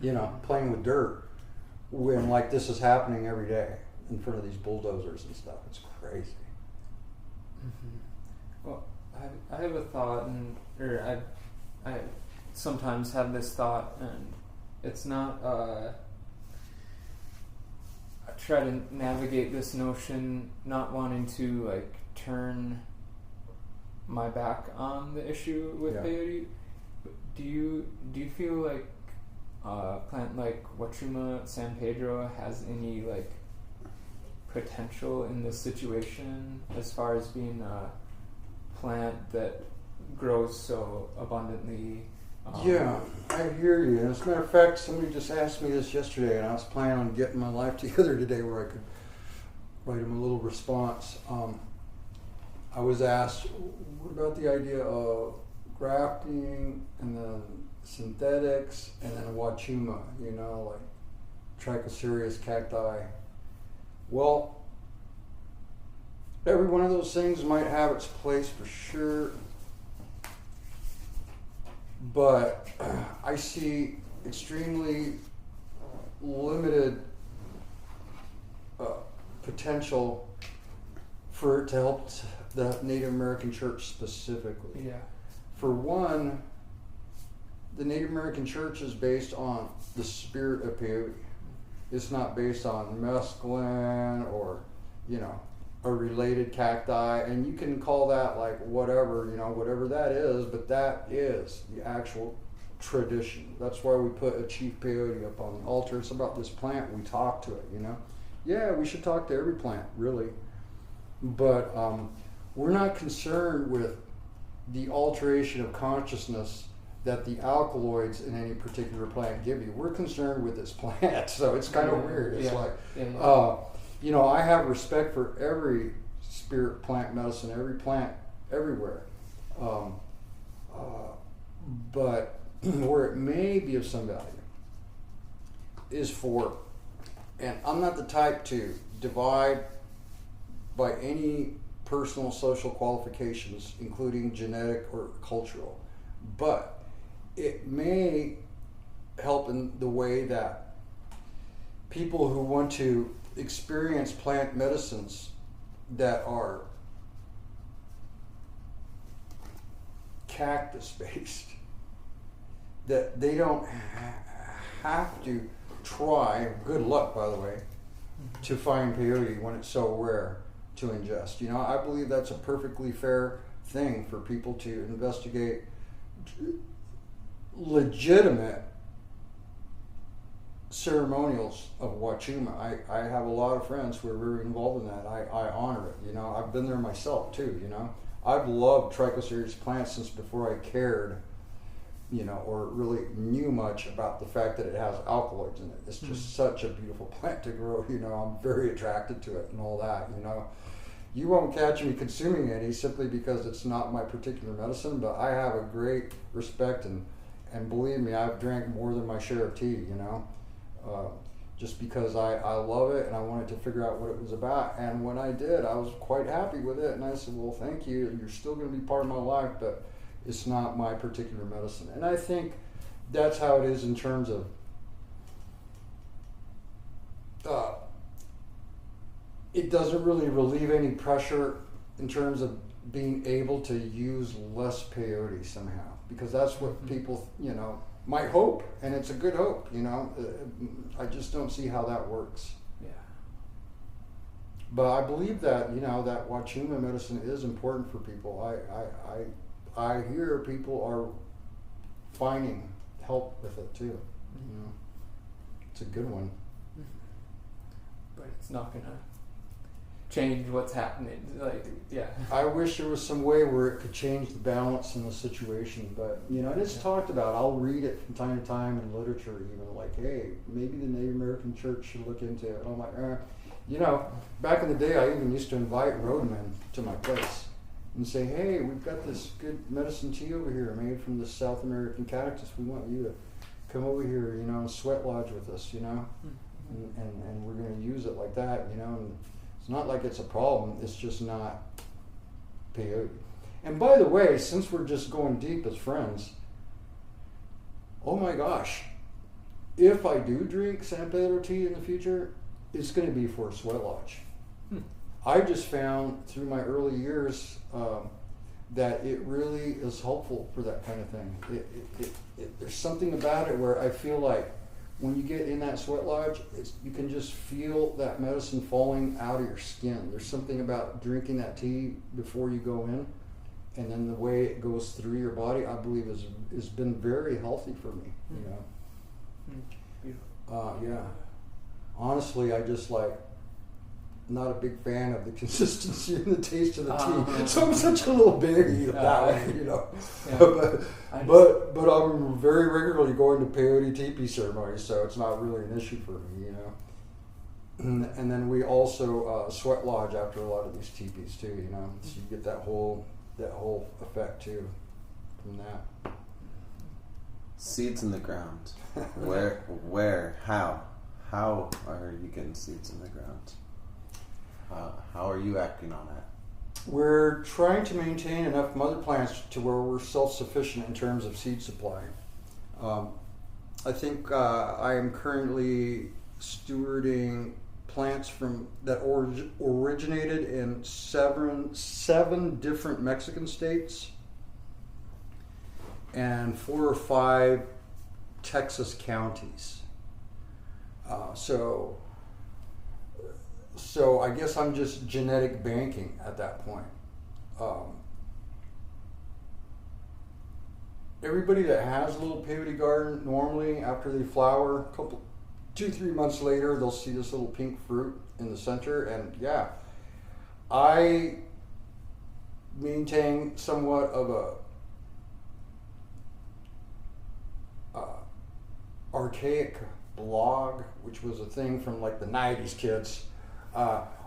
you know, playing with dirt when, like, this is happening every day in front of these bulldozers and stuff? It's crazy. Mm-hmm. Well, I have a thought, or I sometimes have this thought, and it's not, I try to navigate this notion not wanting to, like, turn my back on the issue with peyote. Do you feel like a plant like Wachuma San Pedro has any like potential in this situation as far as being a plant that grows so abundantly? Yeah, I hear you. And as a matter of fact, somebody just asked me this yesterday, and I was planning on getting my life together today where I could write him a little response. I was asked, what about the idea of grafting and then synthetics and then Wachuma, you know, like Trichocereus cacti. Well, every one of those things might have its place for sure, but I see extremely limited potential for it to help the Native American church specifically. Yeah. For one, the Native American church is based on the spirit of peyote. It's not based on mescaline or, you know, a related cacti. And you can call that like whatever, you know, whatever that is, but that is the actual tradition. That's why we put a chief peyote up on the altar. It's about this plant. We talk to it, you know. Yeah, we should talk to every plant, really. But we're not concerned with the alteration of consciousness that the alkaloids in any particular plant give you. We're concerned with this plant, so it's kind of weird. It's like, you know, I have respect for every spirit plant medicine, every plant, everywhere. But where it may be of some value is for, and I'm not the type to divide by any personal social qualifications, including genetic or cultural, but it may help in the way that people who want to experience plant medicines that are cactus based, that they don't have to try, good luck by the way, to find peyote when it's so rare to ingest. You know, I believe that's a perfectly fair thing for people to investigate legitimate ceremonials of Wachuma. I have a lot of friends who are very involved in that. I honor it. You know, I've been there myself too. You know, I've loved Trichocereus plants since before I cared, you know, or really knew much about the fact that it has alkaloids in it. It's just such a beautiful plant to grow. You know, I'm very attracted to it and all that. You know, you won't catch me consuming any simply because it's not my particular medicine, but I have a great respect and believe me, I've drank more than my share of tea, you know, just because I love it and I wanted to figure out what it was about. And when I did, I was quite happy with it. And I said, well, thank you. You're still going to be part of my life, but it's not my particular medicine. And I think that's how it is in terms of it doesn't really relieve any pressure in terms of being able to use less peyote somehow, because that's what people, you know, might hope, and it's a good hope, you know. I just don't see how that works. Yeah. But I believe that, you know, that Wachuma medicine is important for people. I hear people are finding help with it too. You know, it's a good one. But it's not gonna change what's happening. Like, yeah. I wish there was some way where it could change the balance in the situation, but you know, and it's talked about. I'll read it from time to time in literature, even like, hey, maybe the Native American Church should look into it. And I'm like, you know, back in the day, I even used to invite roadmen to my place and say, hey, we've got this good medicine tea over here made from the South American cactus. We want you to come over here, you know, and sweat lodge with us, you know, and we're going to use it like that, you know. And it's not like it's a problem. It's just not peyote. And by the way, since we're just going deep as friends, oh my gosh, if I do drink San Pedro tea in the future, it's going to be for a sweat lodge. I just found through my early years that it really is helpful for that kind of thing. There's something about it where I feel like when you get in that sweat lodge, you can just feel that medicine falling out of your skin. There's something about drinking that tea before you go in, and then the way it goes through your body, I believe has been very healthy for me. You know. Beautiful. Yeah. Honestly, I just not a big fan of the consistency and the taste of the tea. So I'm such a little baby that way, you know. Yeah. But I'm very regularly going to peyote teepee ceremonies, so it's not really an issue for me, you know. And then we also sweat lodge after a lot of these teepees too, you know. So you get that whole effect too from that. Seeds in the ground. Where, how are you getting seeds in the ground? How are you acting on that? We're trying to maintain enough mother plants to where we're self-sufficient in terms of seed supply. I think I am currently stewarding plants that originated in seven different Mexican states and 4 or 5 Texas counties. So I guess I'm just genetic banking at that point. Everybody that has a little peyote garden, normally after they flower, 2-3 months later, they'll see this little pink fruit in the center. And yeah, I maintain somewhat of a archaic blog, which was a thing from like the 90s, kids.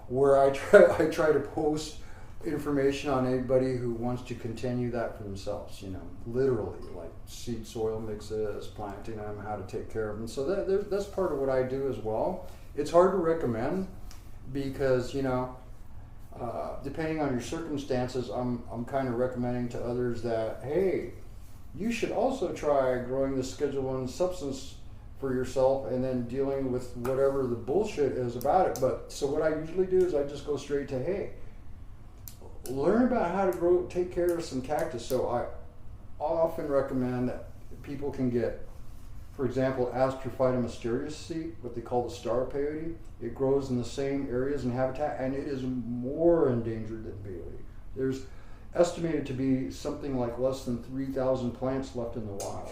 Where I try to post information on anybody who wants to continue that for themselves, you know, literally, like seed soil mixes, planting them, how to take care of them. So that's part of what I do as well. It's hard to recommend because, you know, depending on your circumstances, I'm kind of recommending to others that, hey, you should also try growing this Schedule 1 substance for yourself and then dealing with whatever the bullshit is about it. But so what I usually do is I just go straight to, hey, learn about how to take care of some cactus. So I often recommend that people can get, for example, Astrophyta mysterious seed, what they call the star peyote. It grows in the same areas and habitat, and it is more endangered than peyote. There's estimated to be something like less than 3,000 plants left in the wild.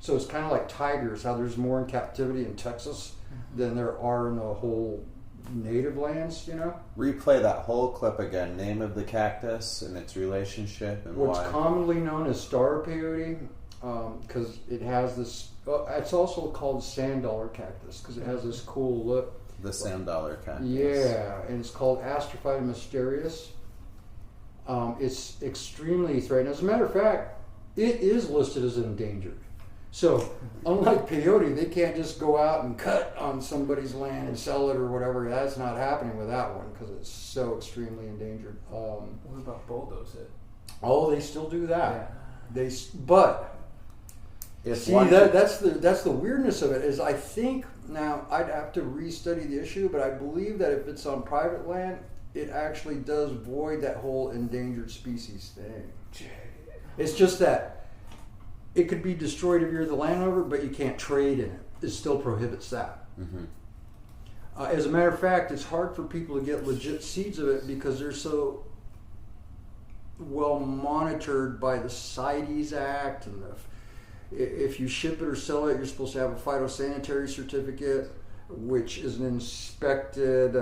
So it's kind of like tigers, how there's more in captivity in Texas than there are in the whole native lands, you know? Replay that whole clip again. Name of the cactus and its relationship and What's why. commonly known as star peyote, because it has this, it's also called sand dollar cactus because it has this cool look. The sand dollar cactus. Yeah, and it's called Astrophytum mysterious. It's extremely threatened. As a matter of fact, it is listed as endangered. So, unlike peyote, they can't just go out and cut on somebody's land and sell it or whatever. That's not happening with that one because it's so extremely endangered. What about bulldoze it? Oh, they still do that. Yeah. But If see, one that's the weirdness of it. Is I think now I'd have to restudy the issue, but I believe that if it's on private land, it actually does void that whole endangered species thing. It's just that it could be destroyed if you're the landowner, but you can't trade in it. It still prohibits that. Mm-hmm. As a matter of fact, it's hard for people to get legit seeds of it because they're so well monitored by the CITES Act, and if you ship it or sell it, you're supposed to have a phytosanitary certificate, which is an inspected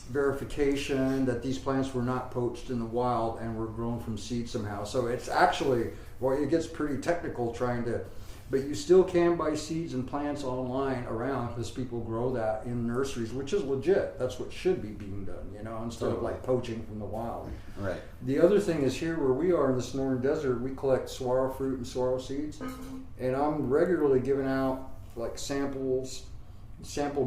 verification that these plants were not poached in the wild and were grown from seed somehow. So it's actually, well, it gets pretty technical trying to, but you still can buy seeds and plants online around because people grow that in nurseries, which is legit. That's what should be being done, instead of like poaching from the wild. Right. The other thing is here where we are in the Sonoran Desert, we collect saguaro fruit and saguaro seeds, and I'm regularly giving out like sample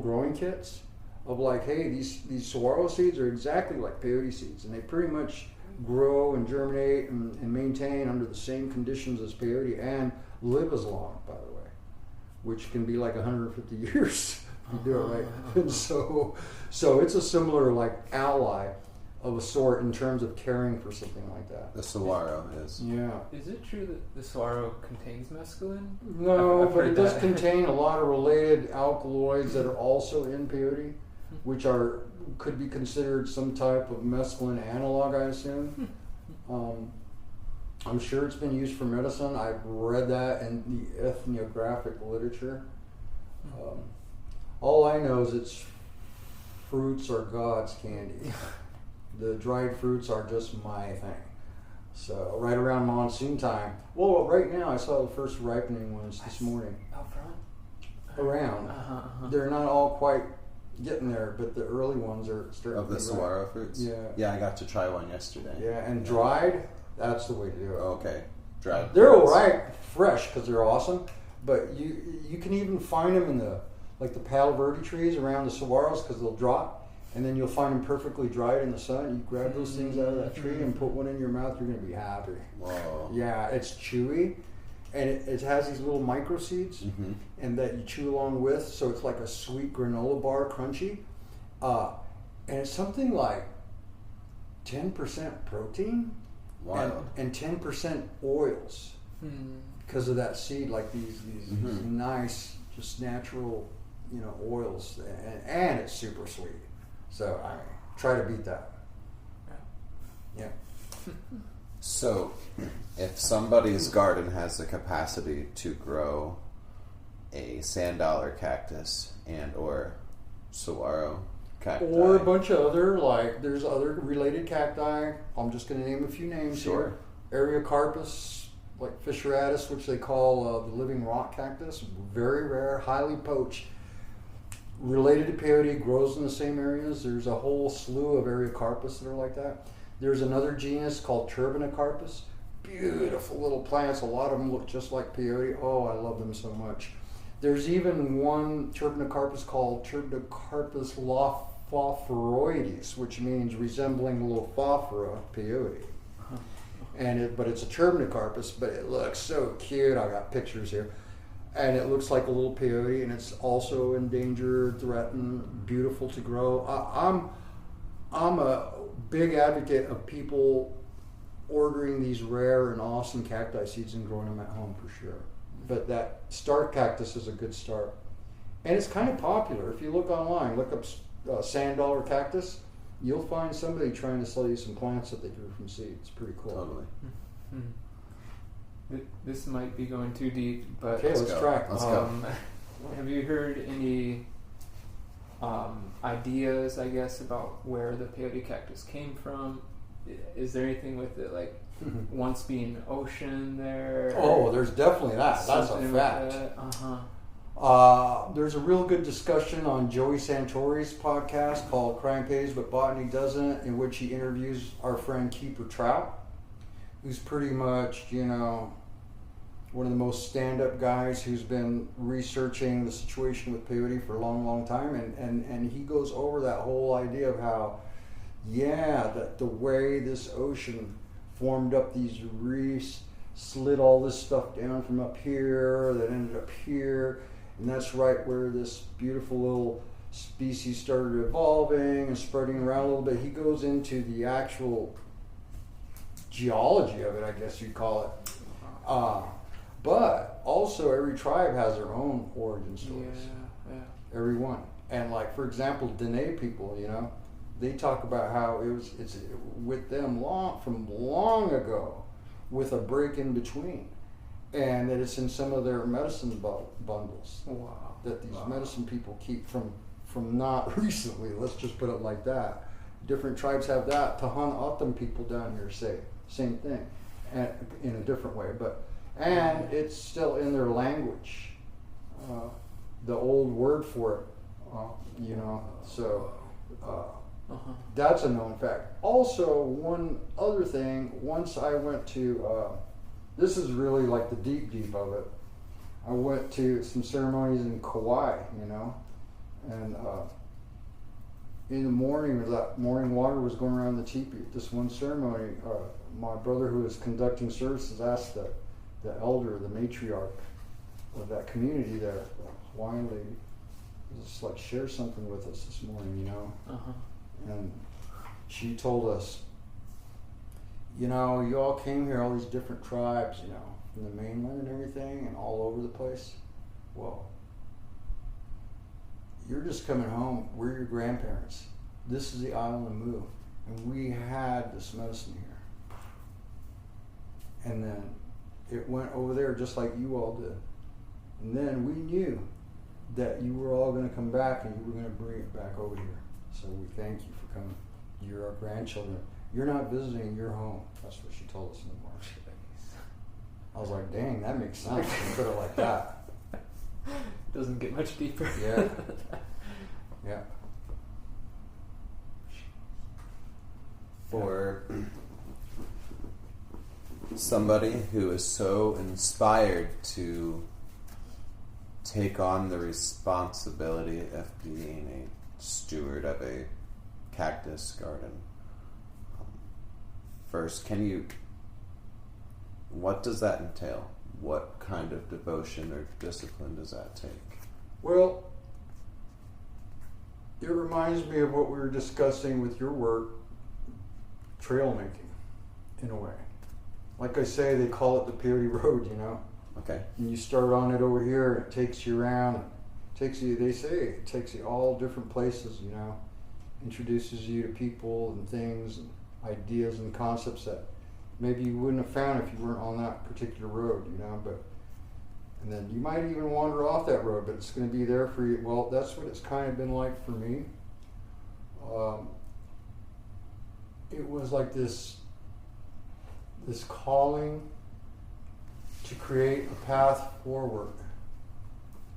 growing kits of like, hey, these saguaro seeds are exactly like peyote seeds, and they pretty much grow and germinate and maintain under the same conditions as peyote and live as long, by the way, which can be like 150 years if you do it right. And so it's a similar like ally of a sort in terms of caring for something like that. The saguaro is. Yeah. Is it true that the saguaro contains mescaline? No, I've but it heard does that. contain a lot of related alkaloids that are also in peyote, which could be considered some type of mescaline analog, I assume. I'm sure it's been used for medicine. I've read that in the ethnographic literature. All I know is it's fruits are God's candy. The dried fruits are just my thing. So right around monsoon time. Well, right now I saw the first ripening ones this morning. Out front? Around. They're not all quite getting there, but the early ones are starting Of to the be saguaro ripe. fruits? Yeah. Yeah, I got to try one yesterday. Yeah, and dried, that's the way to do it. Okay. Dried. They're fruits. all right, fresh, because they're awesome. But you can even find them in the Palo Verde trees around the saguaros because they'll drop, and then you'll find them perfectly dried in the sun. You grab those things out of that tree and put one in your mouth. You're gonna be happy. Whoa. Yeah, it's chewy, and it has these little micro seeds, and that you chew along with. So it's like a sweet granola bar, crunchy, and it's something like 10% protein. Wild. And 10% oils because of that seed, like these nice, just natural, oils, and it's super sweet. So I try to beat that. Yeah. So, if somebody's garden has the capacity to grow a sand dollar cactus and or saguaro cacti, Or a bunch of there's other related cacti. I'm just going to name a few names Sure. here. Eriocarpus, like Fisheratus, which they call the living rock cactus. Very rare, highly poached. Related to peyote, grows in the same areas. There's a whole slew of Eriocarpus that are like that. There's another genus called Turbinacarpus. Beautiful little plants. A lot of them look just like peyote. Oh, I love them so much. There's even one Turbinacarpus called Turbinacarpus lophophoroides, which means resembling Lophophora peyote. But it's a Turbinacarpus, but it looks so cute. I got pictures here. And it looks like a little peyote, and it's also endangered, threatened, beautiful to grow. I'm a big advocate of people ordering these rare and awesome cacti seeds and growing them at home for sure. But that star cactus is a good start. And it's kind of popular. If you look online, look up sand dollar cactus, you'll find somebody trying to sell you some plants that they grew from seeds. It's pretty cool. Totally. This might be going too deep, but Okay, let's try. Let's go. Have you heard any ideas, I guess, about where the peyote cactus came from? Is there anything with it, like once being ocean there? Oh, there's definitely that. That's a Something with fact. that? There's a real good discussion on Joey Santori's podcast called Crime Pays But Botany Doesn't, in which he interviews our friend Keeper Trout, who's pretty much, one of the most stand-up guys who's been researching the situation with peyote for a long, long time. And he goes over that whole idea of how, that the way this ocean formed up these reefs, slid all this stuff down from up here that ended up here, and that's right where this beautiful little species started evolving and spreading around a little bit. He goes into the actual geology of it, I guess you'd call it. But also every tribe has their own origin stories. Yeah. Every one. And like, for example, Dene people, they talk about how it's with them from long ago, with a break in between, and that it's in some of their medicine bundles. Wow. That these medicine people keep from not recently. Let's just put it like that. Different tribes have that. Tahan Atam people down here say same thing, and in a different way, and it's still in their language. The old word for it, So. That's a known fact. Also, one other thing, once I went to, this is really like the deep of it. I went to some ceremonies in Kauai, and in the morning, as that morning water was going around the teepee at this one ceremony, my brother who was conducting services asked the elder, the matriarch of that community there, the Hawaiian lady, just like share something with us this morning, And she told us, you all came here, all these different tribes, from the mainland and everything, and all over the place. Well, you're just coming home. We're your grandparents. This is the island of Mu, and we had this medicine here. And then it went over there just like you all did. And then we knew that you were all going to come back and you were going to bring it back over here. So we thank you for coming. You're our grandchildren. You're not visiting, you're home. That's what she told us in the morning. I was like, dang, that makes sense. You put it like that. Doesn't get much deeper. Yeah. For somebody who is so inspired to take on the responsibility of being a steward of a cactus garden, first, what does that entail? What kind of devotion or discipline does that take? Well, it reminds me of what we were discussing with your work, trail making, in a way. Like I say, they call it the Peyote Road, Okay. And you start on it over here, and it takes you around. They say it takes you all different places, introduces you to people and things and ideas and concepts that maybe you wouldn't have found if you weren't on that particular road, and then you might even wander off that road, but it's going to be there for you. Well, that's what it's kind of been like for me. It was like this calling to create a path forward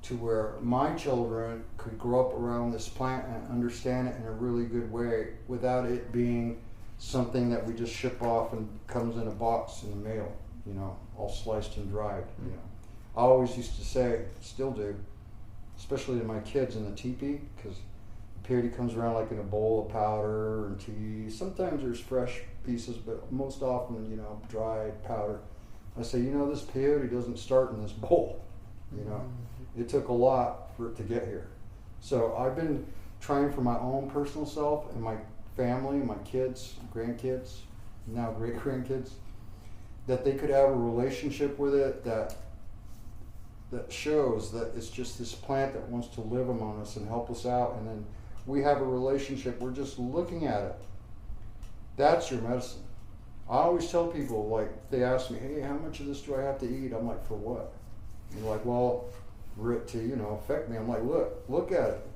to where my children could grow up around this plant and understand it in a really good way without it being something that we just ship off and comes in a box in the mail, all sliced and dried. I always used to say, still do, especially to my kids in the teepee, because peyote comes around like in a bowl of powder and tea. Sometimes there's fresh pieces, but most often, dried powder. I say, this peyote doesn't start in this bowl. It took a lot for it to get here. So I've been trying for my own personal self and my family, my kids, grandkids, now great grandkids, that they could have a relationship with it that shows that it's just this plant that wants to live among us and help us out, and then we have a relationship. We're just looking at it. That's your medicine. I always tell people, like, they ask me, hey, how much of this do I have to eat? I'm like, for what? And they're like, well, for it to, affect me. I'm like, look at it.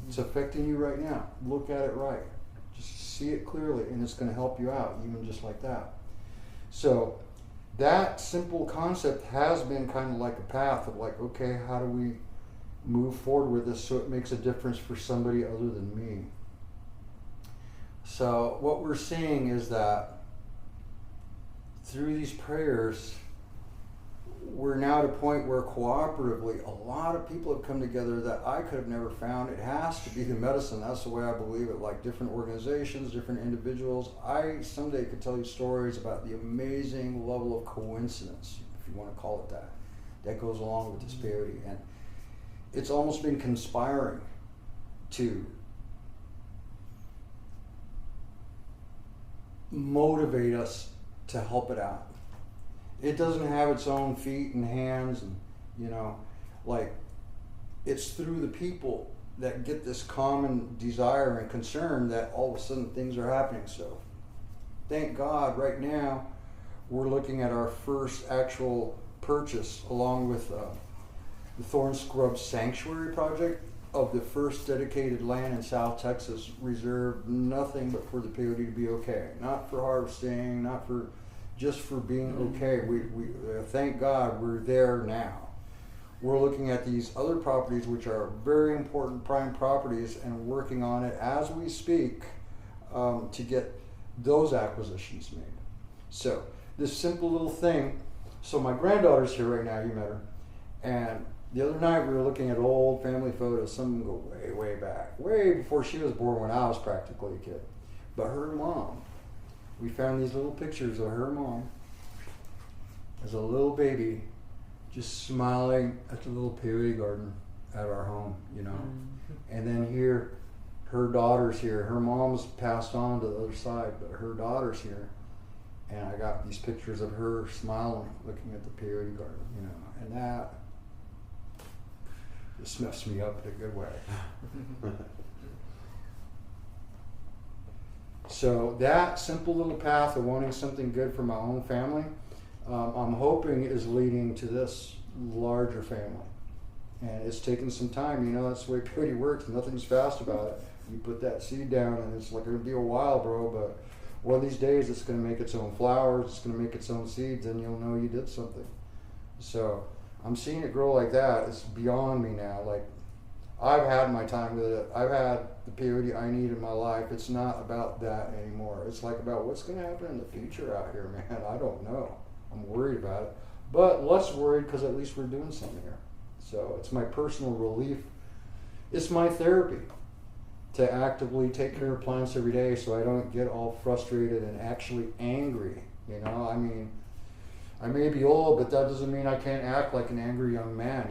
It's affecting you right now. Look at it right. Just see it clearly, and it's going to help you out, even just like that. So that simple concept has been kind of like a path of like, okay, how do we move forward with this so it makes a difference for somebody other than me. So what we're seeing is that through these prayers, we're now at a point where cooperatively a lot of people have come together that I could have never found. It has to be the medicine. That's the way I believe it. Like different organizations, different individuals. I someday could tell you stories about the amazing level of coincidence, if you want to call it that goes along with this peyote. And it's almost been conspiring to motivate us to help it out. It doesn't have its own feet and hands, and like it's through the people that get this common desire and concern that all of a sudden things are happening. So thank God right now we're looking at our first actual purchase along with the Thorn Scrub Sanctuary project of the first dedicated land in South Texas reserved nothing but for the peyote to be okay. Not for harvesting, not for just for being okay. We thank God we're there now. We're looking at these other properties which are very important prime properties and working on it as we speak to get those acquisitions made. So this simple little thing. So my granddaughter's here right now, you met her, and the other night we were looking at old family photos. Some of them go way, way back, way before she was born when I was practically a kid. But her mom, we found these little pictures of her mom as a little baby just smiling at the little peyote garden at our home, And then here, her daughter's here. Her mom's passed on to the other side, but her daughter's here. And I got these pictures of her smiling, looking at the peyote garden, And that just messed me up in a good way. So that simple little path of wanting something good for my own family, I'm hoping is leading to this larger family. And it's taken some time, that's the way peyote works. Nothing's fast about it. You put that seed down and it's like, it'll be a while, bro, but one of these days it's going to make its own flowers, it's going to make its own seeds, and you'll know you did something. So I'm seeing it grow like that. It's beyond me now. Like, I've had my time with it. I've had the peyote I need in my life. It's not about that anymore. It's like about what's going to happen in the future out here, man. I don't know. I'm worried about it. But less worried because at least we're doing something here. So it's my personal relief. It's my therapy to actively take care of plants every day so I don't get all frustrated and actually angry. I mean, I may be old, but that doesn't mean I can't act like an angry young man,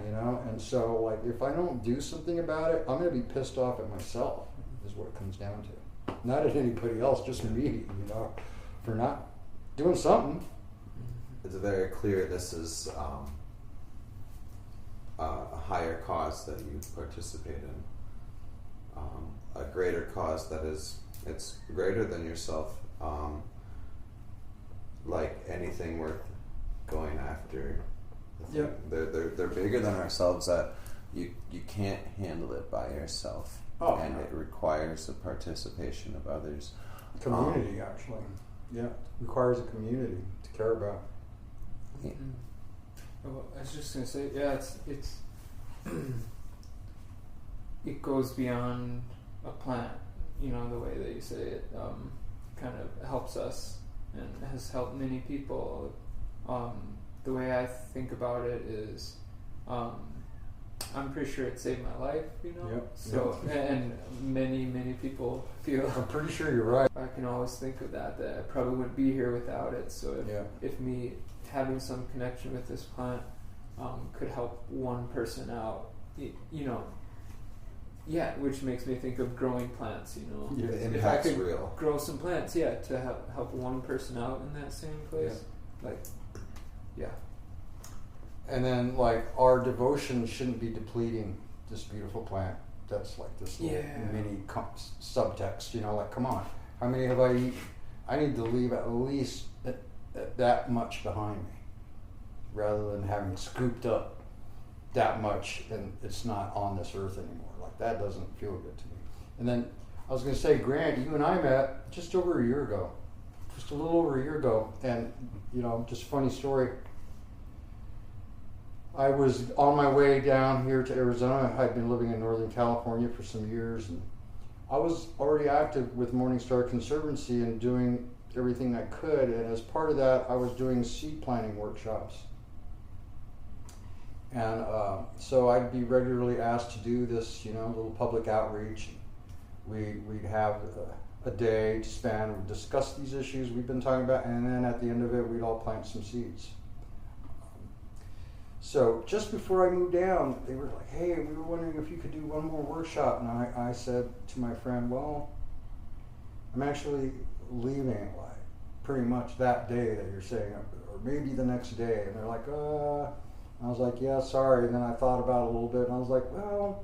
And so, like, if I don't do something about it, I'm going to be pissed off at myself, is what it comes down to. Not at anybody else, just me, for not doing something. It's very clear this is a higher cause that you participate in. A greater cause that it's greater than yourself. Like anything worth going after. Yep. They're bigger than ourselves. That you can't handle it by yourself, and it requires the participation of others. Community, actually, requires a community to care about. Yeah. Well, I was just gonna say, it's it goes beyond a plant. The way that you say it kind of helps us and has helped many people. The way I think about it is, I'm pretty sure it saved my life, Yep. So, and many people feel. I'm pretty sure you're right. I can always think of that I probably wouldn't be here without it. So if me having some connection with this plant could help one person out, which makes me think of growing plants, The if I impact's could real. grow some plants, to help one person out in that same place, And then, like, our devotion shouldn't be depleting this beautiful plant. That's like this little mini subtext, like, come on, how many have I eaten? I need to leave at least that much behind me, rather than having scooped up that much and it's not on this earth anymore. Like, that doesn't feel good to me. And then I was going to say, Grant, you and I met just over a year ago, just a little over a year ago, and just a funny story. I was on my way down here to Arizona. I'd been living in Northern California for some years, and I was already active with Morning Star Conservancy and doing everything I could. And as part of that, I was doing seed planting workshops. And so I'd be regularly asked to do this, little public outreach. We'd have a day to spend, we'd discuss these issues we've been talking about, and then at the end of it, we'd all plant some seeds. So just before I moved down, they were like, hey, we were wondering if you could do one more workshop. And I said to my friend, well, I'm actually leaving like pretty much that day that you're saying, or maybe the next day. And they're like, I was like, yeah, sorry. And then I thought about it a little bit, and I was like, well,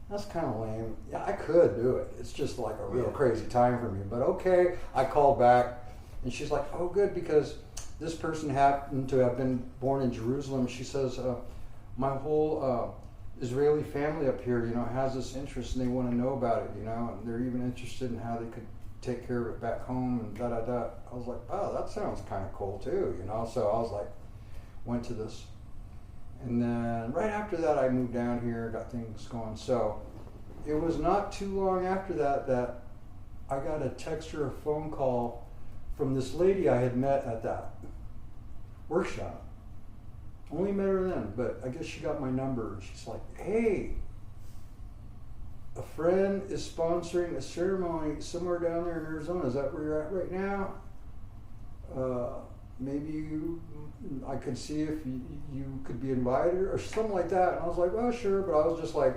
that's kind of lame. Yeah, I could do it. It's just like a real crazy time for me. But okay, I called back, and she's like, oh, good, because this person happened to have been born in Jerusalem. She says, my whole Israeli family up here, has this interest, and they want to know about it, and they're even interested in how they could take care of it back home, and da-da-da. I was like, oh, that sounds kind of cool, too, So I was like, went to this. And then right after that, I moved down here, got things going. So it was not too long after that I got a text or a phone call from this lady I had met at that workshop. Only met her then, but I guess she got my number. She's like, hey, a friend is sponsoring a ceremony somewhere down there in Arizona. Is that where you're at right now? Maybe I could see if you could be invited or something like that. And I was like, well, sure. But I was just like,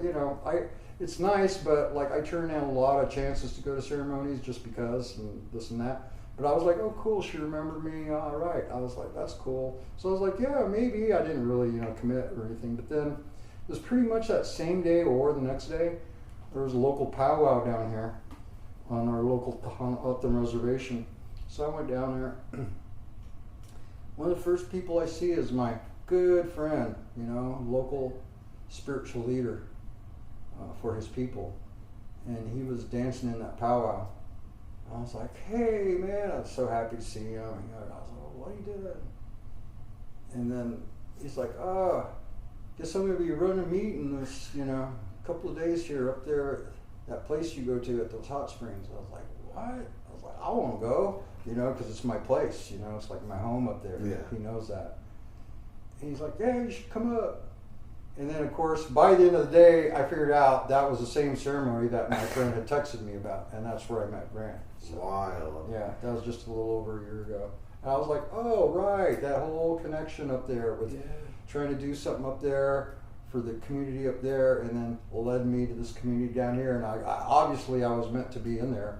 it's nice, but like I turn down a lot of chances to go to ceremonies just because and this and that. But I was like, oh, cool, she remembered me. All right. I was like, that's cool. So I was like, yeah, maybe. I didn't really, commit or anything. But then it was pretty much that same day or the next day, there was a local powwow down here on our local Upton reservation. So I went down there. One of the first people I see is my good friend, local spiritual leader for his people. And he was dancing in that powwow. I was like, hey, man, I was so happy to see him. And I was like, oh, what are you doing? And then he's like, guess I'm going to be running a meeting this, couple of days here up there at that place you go to at those hot springs. I was like, what? I was like, I want to go, because it's my place, it's like my home up there. Yeah. He knows that. And he's like, yeah, you should come up. And then, of course, by the end of the day, I figured out that was the same ceremony that my friend had texted me about, and that's where I met Grant. So, Wild. yeah, that was just a little over a year ago. And I was like, oh, right, that whole connection up there with trying to do something up there for the community up there, and then led me to this community down here. And I obviously I was meant to be in there,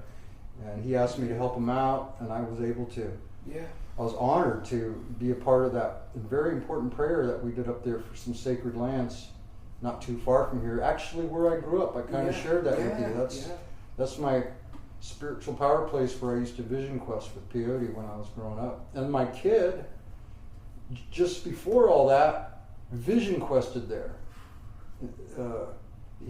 and he asked me to help him out, and I was able to. Yeah. I was honored to be a part of that very important prayer that we did up there for some sacred lands, not too far from here. Actually, where I grew up, I kind of shared that with you. That's my spiritual power place where I used to vision quest with Peyote when I was growing up. And my kid, just before all that, vision quested there.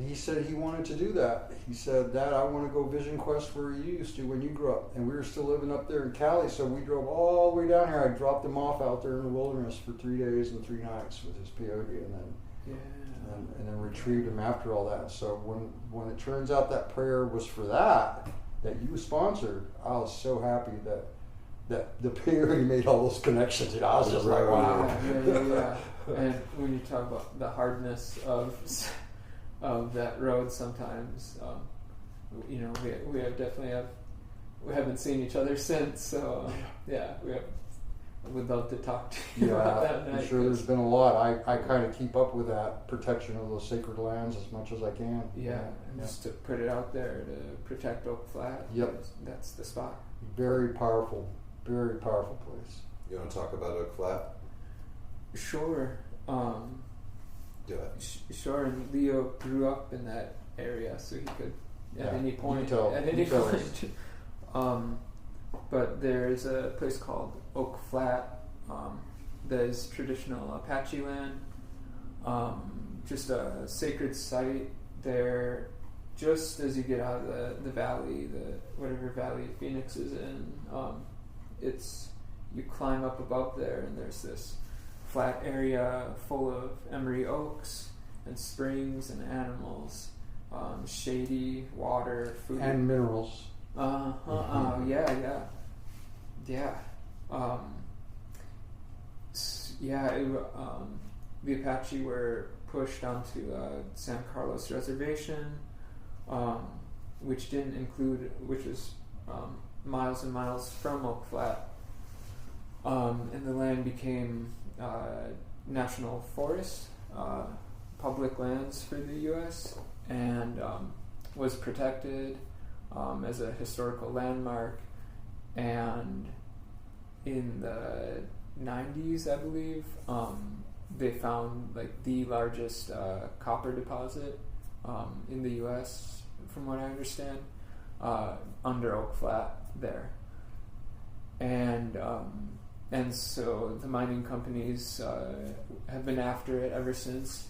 He said he wanted to do that. He said, Dad, I want to go vision quest where you used to when you grew up. And we were still living up there in Cali, so we drove all the way down here. I dropped him off out there in the wilderness for 3 days and 3 nights with his peyote, and then retrieved him after all that. So when it turns out that prayer was for that you sponsored, I was so happy that the peyote made all those connections. I was just like, wow. Yeah. And when you talk about the hardness of that road, sometimes we haven't seen each other since, so would love to talk to you about that. I'm sure there's been a lot. I kind of keep up with that protection of those sacred lands as much as I can. Just to put it out there to protect Oak Flat. Yep, that's the spot. Very powerful place. You want to talk about Oak Flat? Sure. Do it. Sure, and Leo grew up in that area, so he could at any point. But there's a place called Oak Flat that is traditional Apache land. Just a sacred site there, just as you get out of the valley, whatever valley Phoenix is in. You climb up above there, and there's this flat area full of emery oaks and springs and animals, shady water, food. And minerals. Yeah. The Apache were pushed onto San Carlos Reservation, which was miles and miles from Oak Flat, and the land became national forest, public lands for the U.S., and was protected as a historical landmark. And in the 90s, I believe, they found like the largest copper deposit in the U.S., from what I understand, under Oak Flat there. And so the mining companies have been after it ever since.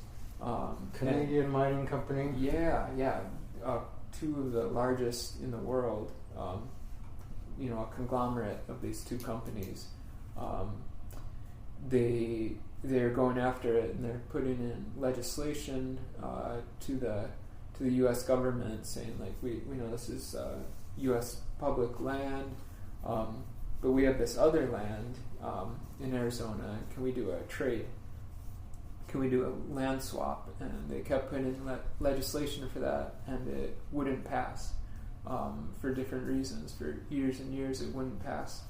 Canadian mining company? Yeah. Two of the largest in the world, a conglomerate of these two companies. They're going after it, and they're putting in legislation to the U.S. government, saying like we know this is U.S. public land, but we have this other land in Arizona. Can we do a trade? Can we do a land swap? And they kept putting in legislation for that, and it wouldn't pass for different reasons. For years and years, it wouldn't pass.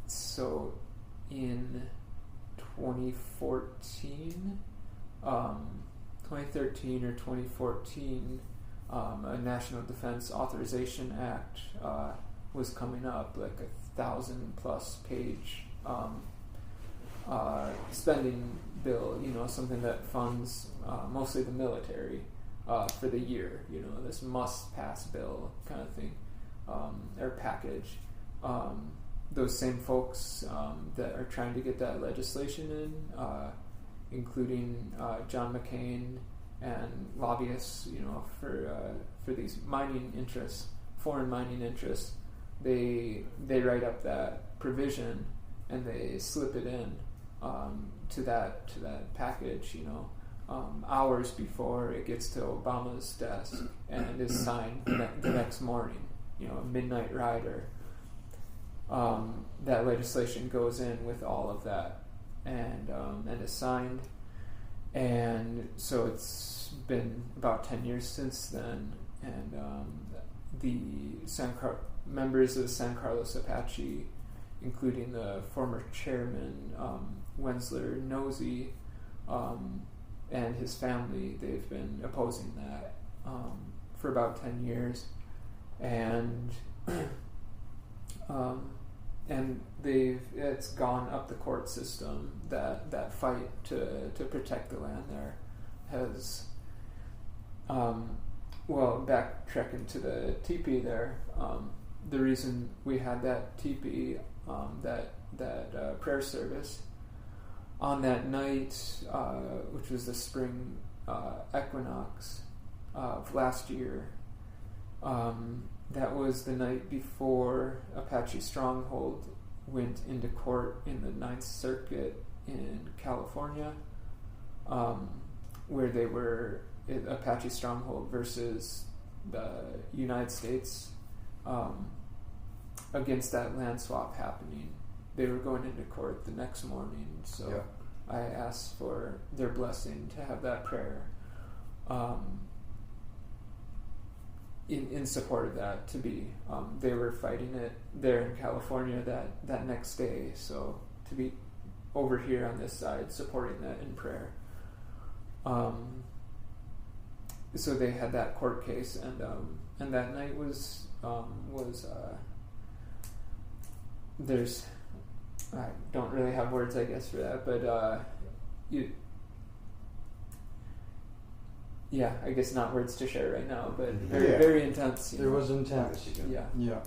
So in 2013 or 2014, a National Defense Authorization Act was coming up, like 1,000+ page spending bill, something that funds mostly the military for the year, this must-pass bill kind of thing, or package. Those same folks that are trying to get that legislation in, including John McCain and lobbyists, for these mining interests, foreign mining interests, they write up that provision and they slip it in to that package, hours before it gets to Obama's desk and is signed the next morning, a midnight rider. That legislation goes in with all of that and is signed, and so it's been about 10 years since then, and the members of the San Carlos Apache, including the former chairman Wensler Nosey and his family, they've been opposing that for about 10 years, and it's gone up the court system. That fight to protect the land there has, backtracking to the teepee there, the reason we had that teepee, that prayer service on that night, which was the spring equinox of last year, that was the night before Apache Stronghold went into court in the Ninth Circuit in California, where they were Apache Stronghold versus the United States against that land swap happening. They were going into court the next morning, so I asked for their blessing to have that prayer in support of that to be. They were fighting it there in California that next day, so to be over here on this side supporting that in prayer. So they had that court case, and that night was there's, I don't really have words, I guess, for that, but I guess not words to share right now, but very intense. It was intense. Yeah.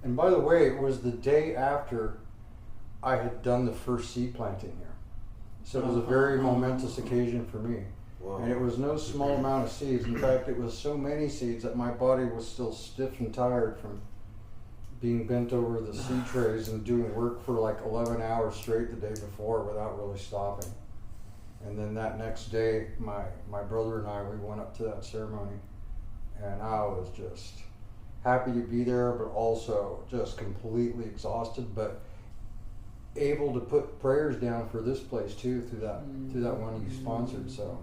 And by the way, it was the day after I had done the first seed planting here, so it was a very momentous occasion for me. Whoa. And it was no small amount of seeds. In fact, it was so many seeds that my body was still stiff and tired from being bent over the seed trays and doing work for like 11 hours straight the day before without really stopping. And then that next day, my brother and I, we went up to that ceremony, and I was just happy to be there, but also just completely exhausted, but able to put prayers down for this place too through that one you sponsored. So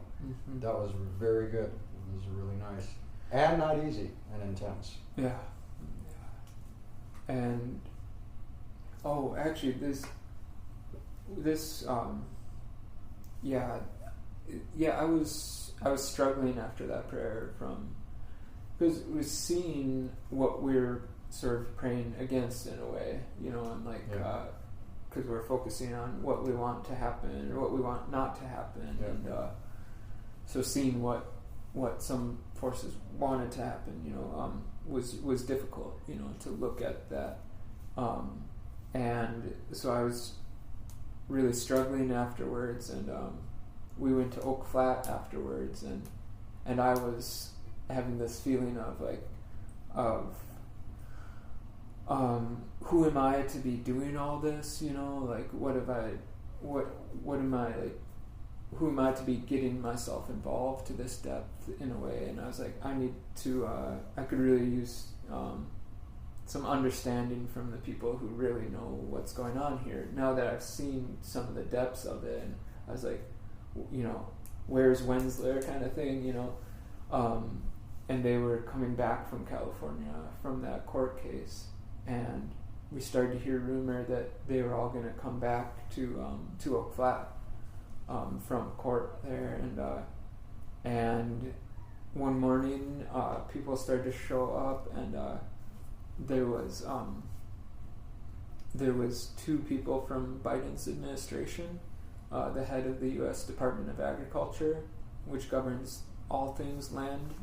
that was very good. It was really nice and not easy and intense. Yeah. And actually this I was struggling after that prayer because it was seeing what we're sort of praying against in a way, and like because we're focusing on what we want to happen or what we want not to happen, and so seeing what some forces wanted to happen, was difficult, to look at that, and so I was really struggling afterwards, and we went to Oak Flat afterwards, and I was having this feeling of who am I to be doing all this, like who am I to be getting myself involved to this depth in a way. And I was like, I need to I could really use some understanding from the people who really know what's going on here now that I've seen some of the depths of it. And I was like, where's Wensler kind of thing, and they were coming back from California from that court case, and we started to hear rumor that they were all going to come back to Oak Flat from court there, and one morning people started to show up, and there was two people from Biden's administration, the head of the U.S. Department of Agriculture, which governs all things land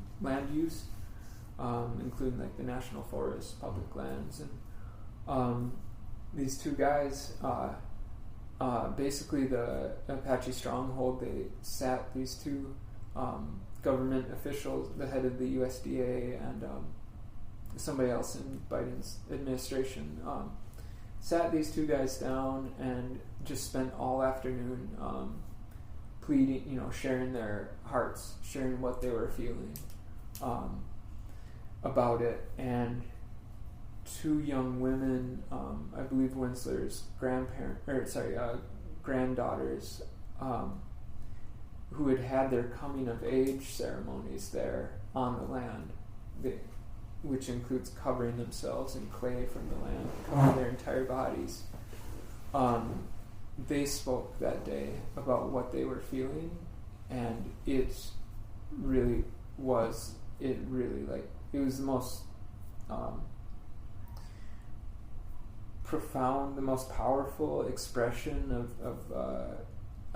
use, including like the national forests, public lands, and these two guys, basically the Apache stronghold, they sat these two government officials, the head of the USDA and somebody else in Biden's administration, sat these two guys down and just spent all afternoon pleading, sharing their hearts, sharing what they were feeling about it. And two young women, I believe Wensler's granddaughters, who had their coming of age ceremonies there on the land, which includes covering themselves in clay from the land, covering their entire bodies. They spoke that day about what they were feeling, and it was the most profound, the most powerful expression of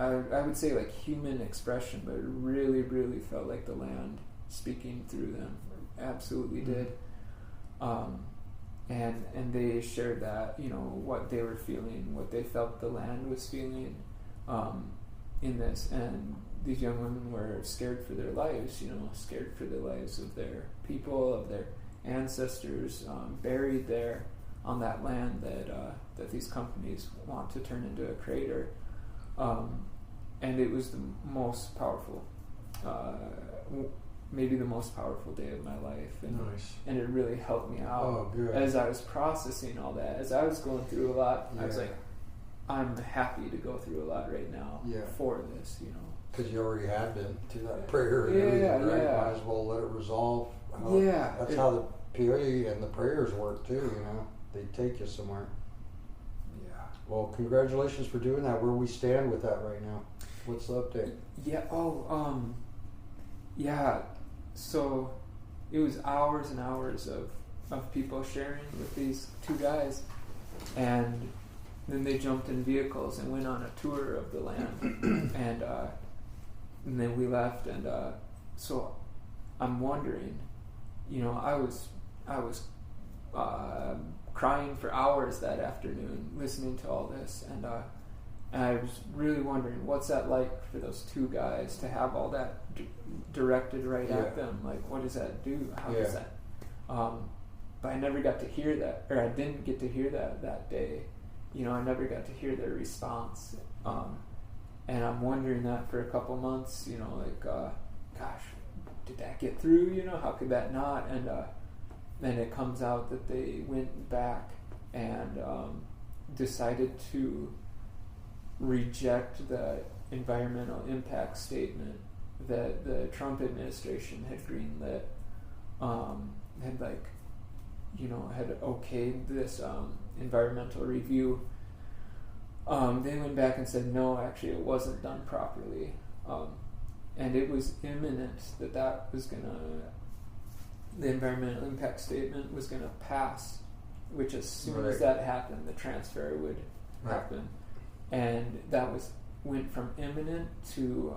I would say like human expression, but it really, really felt like the land speaking through them. It absolutely did. And they shared that, what they were feeling, what they felt the land was feeling in this. And these young women were scared for their lives, scared for the lives of their people, of their ancestors, buried there on that land that these companies want to turn into a crater. And it was the most powerful, maybe the most powerful day of my life, and Nice. And it really helped me out. Oh, good. As I was processing all that, as I was going through a lot. I was like, I'm happy to go through a lot right now for this, Because you already had been to that prayer and everything, right? Might as well let it resolve. That's how the peyote and the prayers work too, They take you somewhere. Yeah. Well, congratulations for doing that. Where we stand with that right now? What's the update? Yeah. So it was hours and hours of people sharing with these two guys, and then they jumped in vehicles and went on a tour of the land, and then we left, and so I'm wondering, I was crying for hours that afternoon listening to all this, and I was really wondering what's that like for those two guys to have all directed right at them. Like, what does that do? How does that? But but I never got to hear that, or I didn't get to hear that day. I never got to hear their response. And I'm wondering that for a couple months, gosh, did that get through? How could that not? And then it comes out that they went back and decided to reject the environmental impact statement that the Trump administration had greenlit, had okayed this environmental review. They went back and said, no, actually it wasn't done properly. And it was imminent that was the environmental impact statement was going to pass, which as soon as that happened, the transfer would happen. And that went from imminent to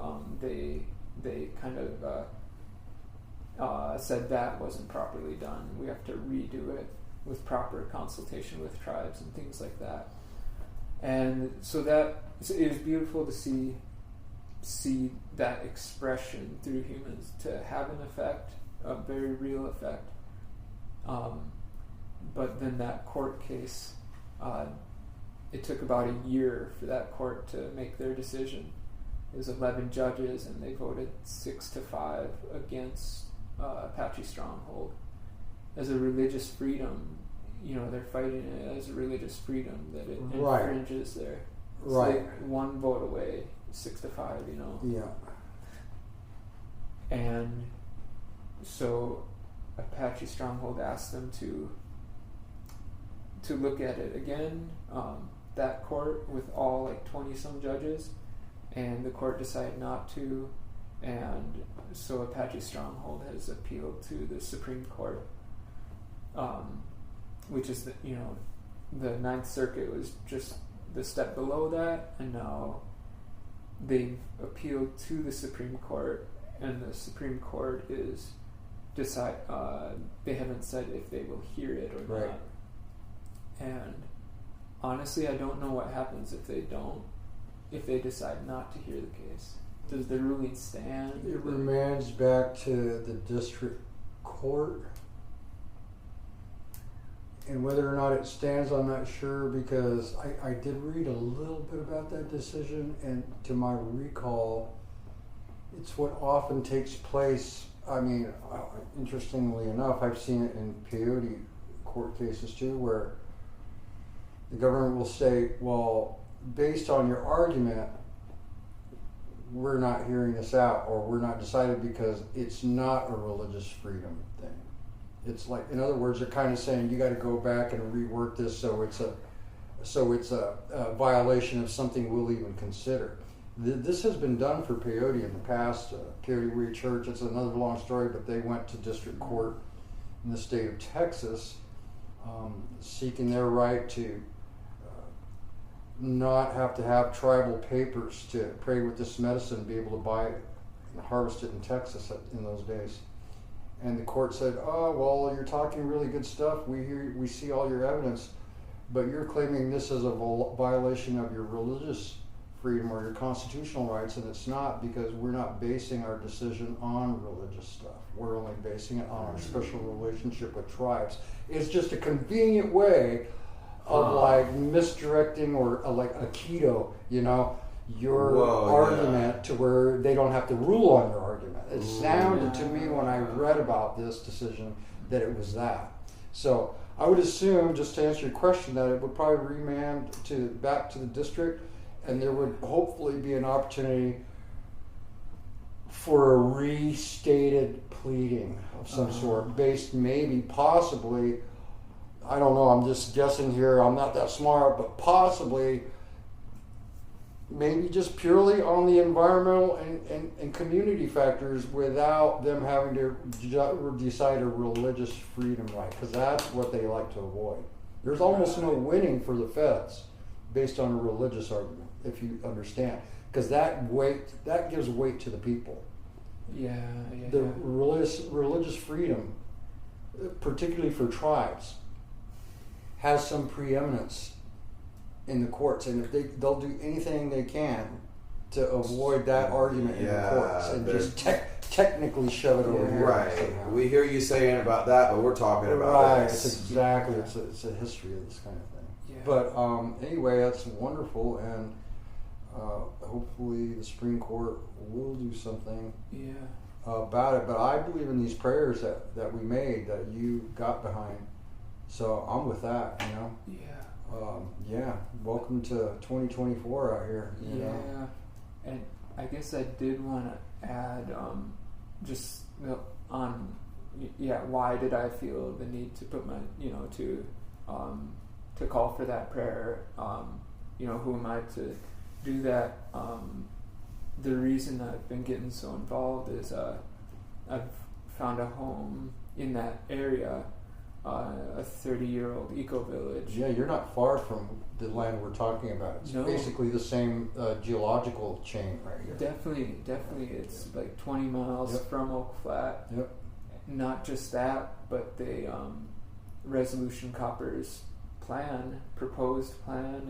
they kind of said that wasn't properly done. We have to redo it with proper consultation with tribes and things like that. And so it was beautiful to see that expression through humans to have an effect, a very real effect. But then that court case, it took about a year for that court to make their decision. It was 11 judges, and they voted 6-5 against Apache Stronghold. As a religious freedom, they're fighting it as a religious freedom, that it infringes their... It's like one vote away, 6-5, Yeah. And so Apache Stronghold asked them to look at it again, that court with all 20-some judges, and the court decided not to, and so Apache Stronghold has appealed to the Supreme Court, which is the Ninth Circuit was just the step below that, and now they've appealed to the Supreme Court, and the Supreme Court is they haven't said if they will hear it or not. And honestly, I don't know what happens if they decide not to hear the case. Does the ruling stand? It remands back to the district court. And whether or not it stands, I'm not sure, because I did read a little bit about that decision, and to my recall, it's what often takes place. I mean, interestingly enough, I've seen it in peyote court cases too, where the government will say, well, based on your argument, we're not hearing this out, or we're not decided because it's not a religious freedom thing. It's like, in other words, they're kind of saying you got to go back and rework this so it's a violation of something we'll even consider. This has been done for peyote in the past. Peyote Way Church, it's another long story, but they went to district court in the state of Texas, seeking their right to not have to have tribal papers to pray with this medicine and be able to buy it and harvest it in Texas in those days. And the court said, oh, well, you're talking really good stuff. We see all your evidence, but you're claiming this is a violation of your religious freedom or your constitutional rights, and it's not, because we're not basing our decision on religious stuff. We're only basing it on our special relationship with tribes. It's just a convenient way of misdirecting or like a keto, your argument to where they don't have to rule on your argument. It sounded to me when I read about this decision that it was that. So I would assume, just to answer your question, that it would probably remand back to the district, and there would hopefully be an opportunity for a restated pleading of some sort, based maybe, possibly, I don't know, I'm just guessing here, I'm not that smart, but possibly maybe just purely on the environmental and community factors, without them having to decide a religious freedom right, because that's what they like to avoid. There's almost no winning for the feds based on a religious argument, if you understand, because that gives weight to the people. The religious freedom, particularly for tribes, has some preeminence in the courts, and if they'll do anything they can to avoid that argument in the courts and just technically shove it over here. Right. Somehow. We hear you saying about that, but we're talking about this. It's exactly. It's a history of this kind of thing. Yeah. But anyway, that's wonderful, and hopefully the Supreme Court will do something about it. But I believe in these prayers that we made, that you got behind. So I'm with that, you know. Yeah. Welcome to 2024 out here. You know? And I guess I did want to add, why did I feel the need to put my, to call for that prayer? Who am I to do that? The reason I've been getting so involved is I've found a home in that area, a 30-year-old eco-village. Yeah, you're not far from the land we're talking about. It's basically the same geological chain right here. Definitely. It's like 20 miles from Oak Flat. Yep. Not just that, but the Resolution Copper's proposed plan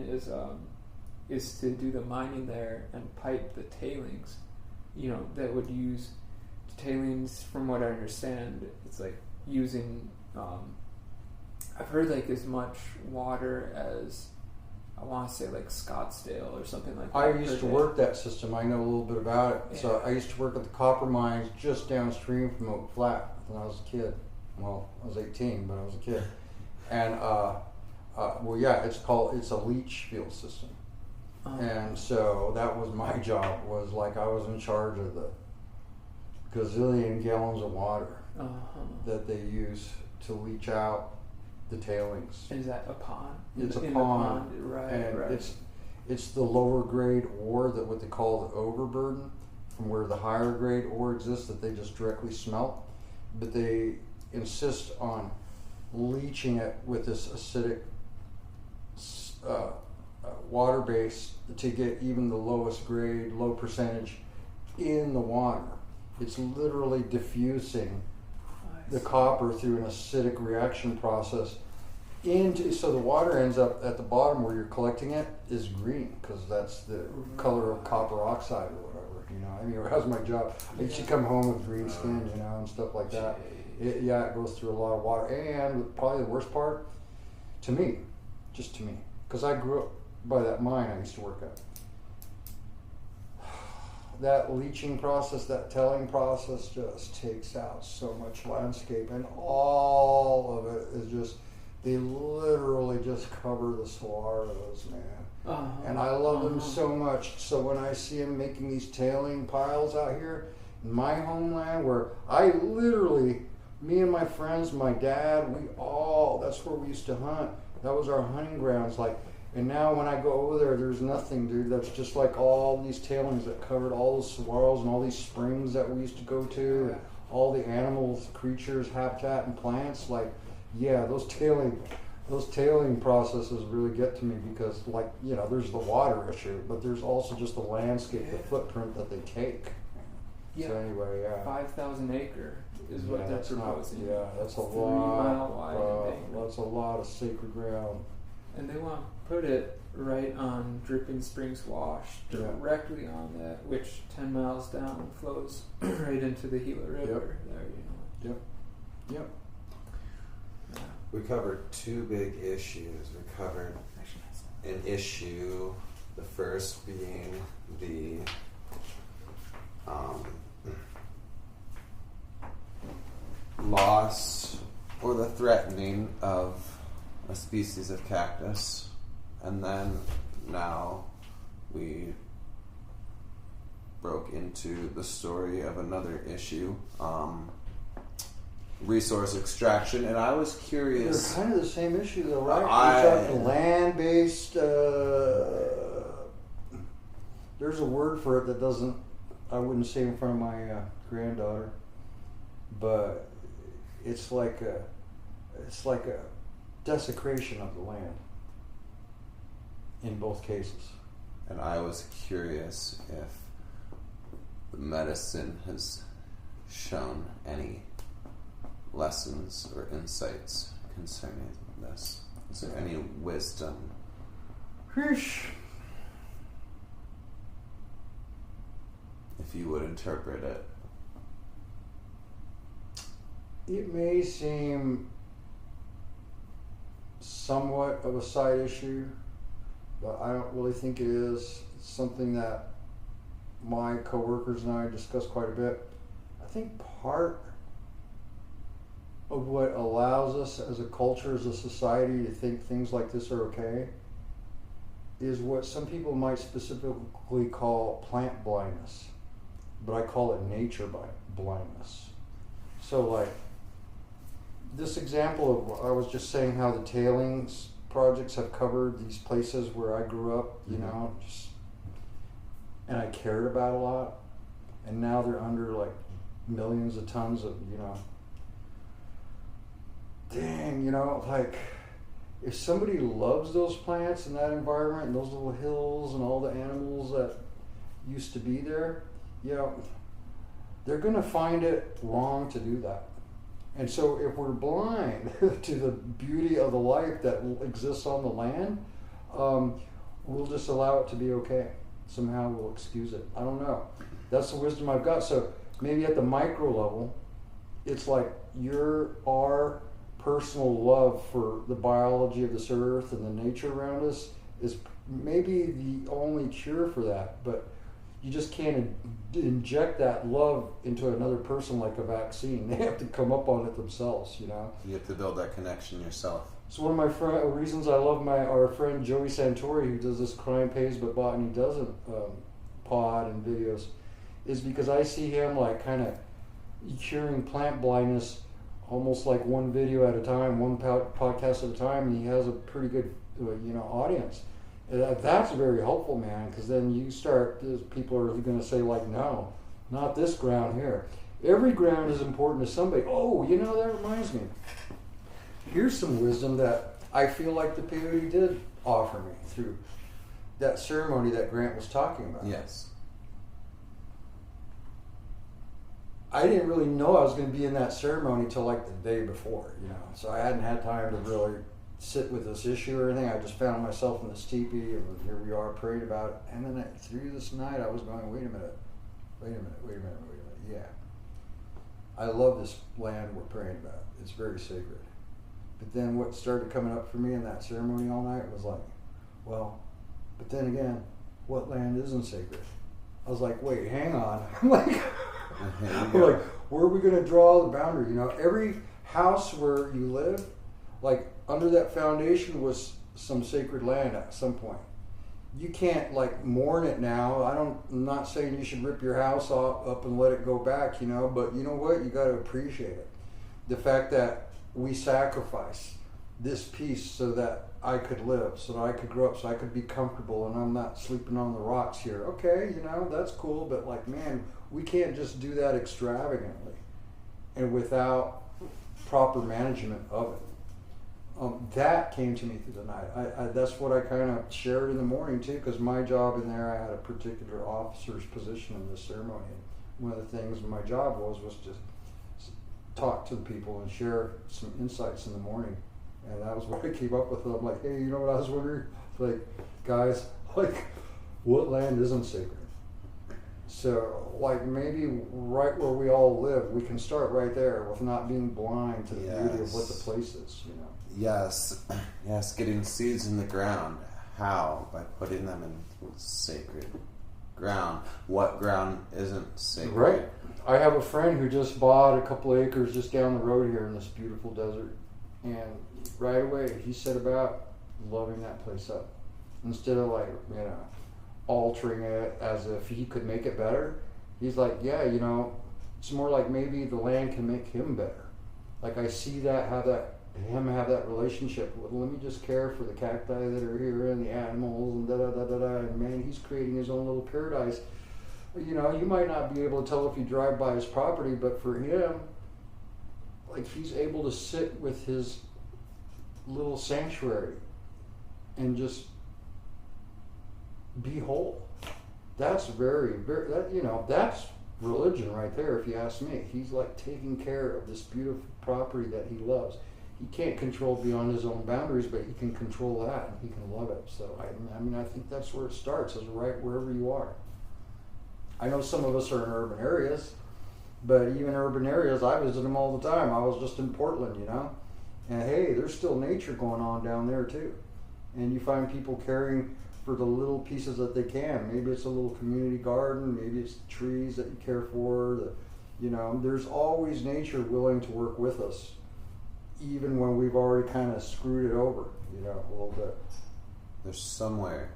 is to do the mining there and pipe the tailings. That would use tailings. From what I understand, it's like using. I've heard like as much water as I want to say like Scottsdale or something like that. I used to work that system. I know a little bit about it. Yeah. So I used to work at the copper mines just downstream from Oak Flat when I was a kid. Well, I was 18, but I was a kid. And it's a leach field system. And so that was my job. Was like I was in charge of the gazillion gallons of water that they use to leach out the tailings. Is that a pond? It's a pond, right? And right. It's the lower grade ore, that what they call the overburden, from where the higher grade ore exists that they just directly smelt, but they insist on leaching it with this acidic water base to get even the lowest grade, low percentage in the water. It's literally diffusing the copper through an acidic reaction process so the water ends up at the bottom where you're collecting it is green, because that's the color of copper oxide or whatever. That was my job. I used to come home with green skin, and stuff like that. It goes through a lot of water. And probably the worst part, to me, because I grew up by that mine I used to work at. That leaching process, that telling process just takes out so much landscape, and all of it is just, they literally just cover the saguaros, man. And I love them so much. So when I see them making these tailing piles out here in my homeland, where I literally, me and my friends, my dad, that's where we used to hunt. That was our hunting grounds. And now when I go over there, there's nothing, dude. That's just like all these tailings that covered all the saguaros and all these springs that we used to go to, and all the animals, creatures, habitat, and plants. Those tailing processes really get to me, because there's the water issue, but there's also just the landscape, the footprint that they take. Yeah. So anyway, 5,000 acre is what they're proposing. That's a 3 mile wide. That's a lot of sacred ground. And they want to put it right on Dripping Springs Wash, directly on that, which 10 miles down flows right into the Gila River. There, Yep. We covered two big issues. We covered an issue, the first being the loss or the threatening of a species of cactus, and then now we broke into the story of another issue, resource extraction, and I was curious. They're kind of the same issue, though, right? You're talking land-based. There's a word for it that I wouldn't say in front of my granddaughter, but it's like a desecration of the land in both cases. And I was curious if the medicine has shown any lessons or insights concerning this. Is there any wisdom? if you would interpret it? It may seem somewhat of a side issue, but I don't really think it is. It's something that my coworkers and I discuss quite a bit. I think part of what allows us as a culture, as a society, to think things like this are okay is what some people might specifically call plant blindness, but I call it nature blindness. So like this example of, I was just saying how the tailings projects have covered these places where I grew up, you know, just, and I cared about a lot, and now they're under like millions of tons of, you know, dang, you know, like if somebody loves those plants and that environment and those little hills and all the animals that used to be there, you know, they're going to find it wrong to do that. And so if we're blind to the beauty of the life that exists on the land, we'll just allow it to be okay. Somehow we'll excuse it. I don't know. That's the wisdom I've got. So maybe at the micro level, it's like our personal love for the biology of this earth and the nature around us is maybe the only cure for that. But you just can't inject that love into another person like a vaccine. They have to come up on it themselves, you know. You have to build that connection yourself. So one of my reasons I love our friend Joey Santori, who does this Crime Pays but Botany Doesn't pod and videos, is because I see him like kind of curing plant blindness almost like one video at a time, one podcast at a time, and he has a pretty good audience. That's very helpful, man, because then you start, people are going to say like, no, not this ground here. Every ground is important to somebody. Oh, you know, that reminds me. Here's some wisdom that I feel like the peyote did offer me through that ceremony that Grant was talking about. Yes. I didn't really know I was going to be in that ceremony till like the day before, you know. So I hadn't had time to really sit with this issue or anything. I just found myself in this teepee, and here we are praying about it. And then through this night, I was going, wait a minute. Yeah, I love this land we're praying about. It's very sacred. But then what started coming up for me in that ceremony all night was like, well, but then again, what land isn't sacred? I was like, wait, hang on. I'm like, where are we going to draw the boundary? You know, every house where you live, like under that foundation was some sacred land at some point. You can't like mourn it now. I'm not saying you should rip your house up and let it go back, you know, but you know what? You got to appreciate it. The fact that we sacrifice this piece so that I could live, so that I could grow up, so I could be comfortable, and I'm not sleeping on the rocks here. Okay, you know, that's cool, but like, man, we can't just do that extravagantly and without proper management of it. That came to me through the night. That's what I kind of shared in the morning too, because my job in there, I had a particular officer's position in this ceremony. One of the things my job was just talk to the people and share some insights in the morning. And that was what I came up with. I'm like, hey, you know what I was wondering? Like, guys, like, what land isn't sacred? So, like, maybe right where we all live, we can start right there with not being blind to the beauty of what the place is, you know? Yes, getting seeds in the ground. How? By putting them in sacred ground. What ground isn't sacred? Right. I have a friend who just bought a couple acres just down the road here in this beautiful desert. And right away, he set about loving that place up. Instead of like, you know, altering it as if he could make it better, he's like, yeah, you know, it's more like maybe the land can make him better. Like I see have that relationship. Well, let me just care for the cacti that are here and the animals and da-da-da-da-da. And man, he's creating his own little paradise. You know, you might not be able to tell if you drive by his property, but for him, like he's able to sit with his little sanctuary and just be whole. That's very, very, that's religion right there, if you ask me. He's like taking care of this beautiful property that he loves. He can't control beyond his own boundaries, but he can control that and he can love it. So I think that's where it starts, is right wherever you are. I know some of us are in urban areas, but even urban areas, I visit them all the time. I was just in Portland, you know, and hey, there's still nature going on down there too. And you find people caring for the little pieces that they can. Maybe it's a little community garden, maybe it's the trees that you care for. You know, there's always nature willing to work with us, even when we've already kind of screwed it over, you know, a little bit. There's somewhere.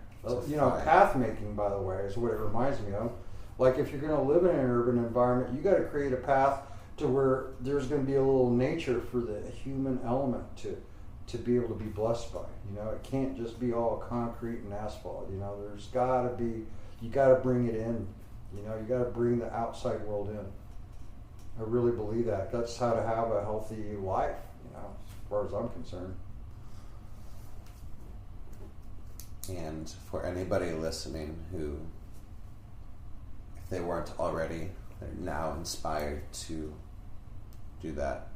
You know, path making, by the way, is what it reminds me of. Like if you're going to live in an urban environment, you got to create a path to where there's going to be a little nature for the human element to be able to be blessed by. You know, it can't just be all concrete and asphalt. You know, there's got to be, you got to bring it in. You know, you got to bring the outside world in. I really believe that. That's how to have a healthy life, you know, as far as I'm concerned. And for anybody listening who, if they weren't already, they're now inspired to do that,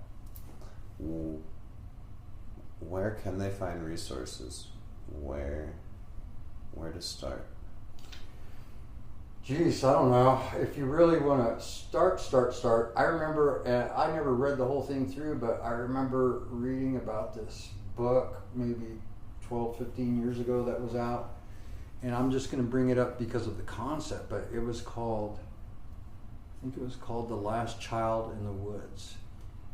where can they find resources? Where to start? Geez, I don't know. If you really want to start. I remember, I never read the whole thing through, but I remember reading about this book maybe 12, 15 years ago that was out. And I'm just going to bring it up because of the concept, but it was called, I think it was called The Last Child in the Woods.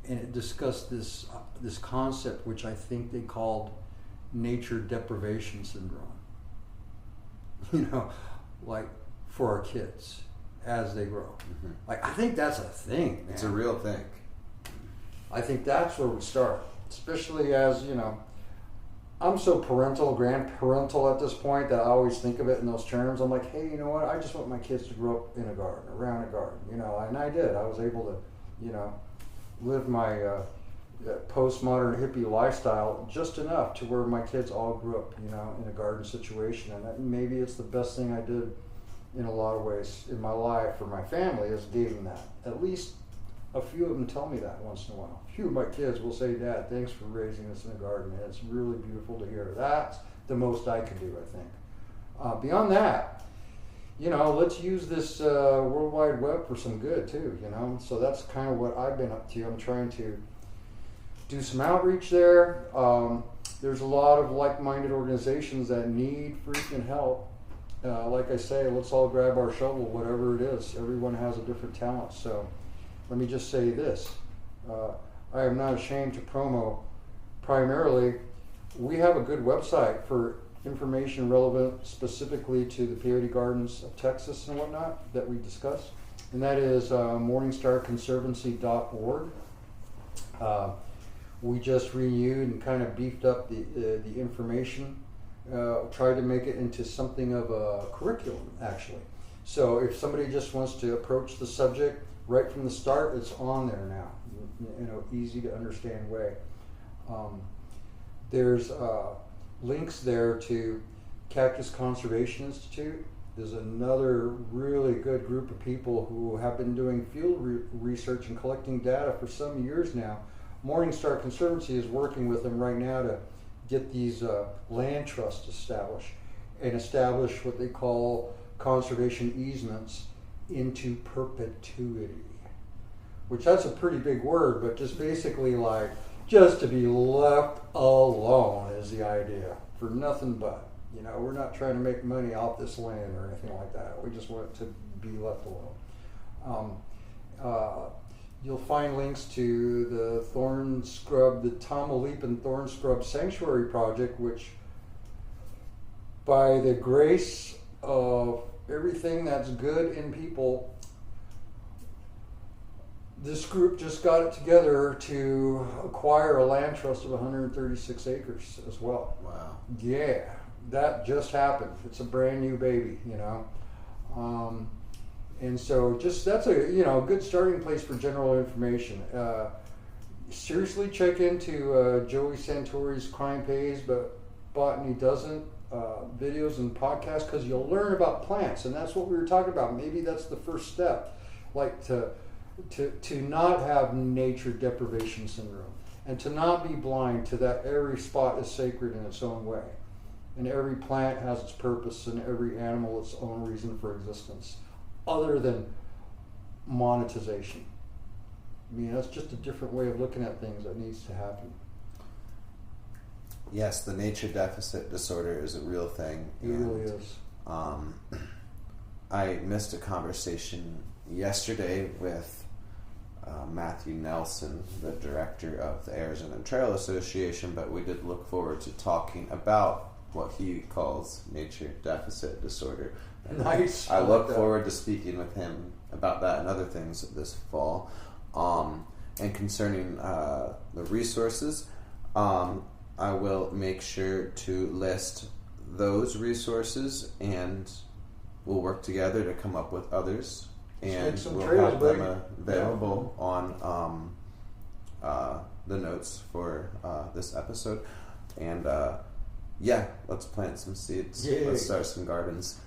And it discussed this concept, which I think they called nature deprivation syndrome. You know, like for our kids as they grow. Mm-hmm. Like, I think that's a thing, man. It's a real thing. I think that's where we start, especially as, you know, I'm so grandparental at this point that I always think of it in those terms. I'm like, hey, you know what? I just want my kids to grow up in a garden, around a garden, you know, and I did. I was able to, you know, live my postmodern hippie lifestyle just enough to where my kids all grew up, you know, in a garden situation. And that, maybe it's the best thing I did in a lot of ways in my life for my family is gave them that. At least a few of them tell me that once in a while. A few of my kids will say, Dad, thanks for raising us in a garden. And it's really beautiful to hear. That's the most I can do, I think. Beyond that, you know, let's use this World Wide Web for some good too, you know. So that's kind of what I've been up to. I'm trying to do some outreach there. There's a lot of like-minded organizations that need freaking help. Like I say, let's all grab our shovel, whatever it is. Everyone has a different talent. So let me just say this. I am not ashamed to promo. Primarily, we have a good website for information relevant specifically to the peyote gardens of Texas and whatnot that we discussed. And that is morningstarconservancy.org. We just renewed and kind of beefed up the information. Tried to make it into something of a curriculum, actually. So if somebody just wants to approach the subject right from the start, it's on there now, in an easy to understand way. There's links there to Cactus Conservation Institute. There's another really good group of people who have been doing field research and collecting data for some years now. Morning Star Conservancy is working with them right now to get these land trusts established and establish what they call conservation easements into perpetuity, which that's a pretty big word, but just basically like just to be left alone is the idea, for nothing but. You know, we're not trying to make money off this land or anything like that. We just want it to be left alone. You'll find links to the Tamaulipan Thorn Scrub Sanctuary Project, which by the grace of everything that's good in people, this group just got it together to acquire a land trust of 136 acres as well. Wow. Yeah, that just happened. It's a brand new baby, you know. And so just that's a good starting place for general information. Seriously check into Joey Santori's Crime Pays, but Botany Doesn't videos and podcasts, because you'll learn about plants, and that's what we were talking about. Maybe that's the first step, like to not have nature deprivation syndrome, and to not be blind to that every spot is sacred in its own way, and every plant has its purpose, and every animal its own reason for existence. other than monetization. I mean, that's just a different way of looking at things that needs to happen. Yes, the nature deficit disorder is a real thing. It really is. I missed a conversation yesterday with Matthew Nelson, the director of the Arizona Trail Association, but we did look forward to talking about what he calls nature deficit disorder. And Nice. I look forward to speaking with him about that and other things this fall. And concerning the resources, I will make sure to list those resources, and we'll work together to come up with others, and we'll have them available on the notes for this episode. And let's plant some seeds. Yay. Let's start some gardens.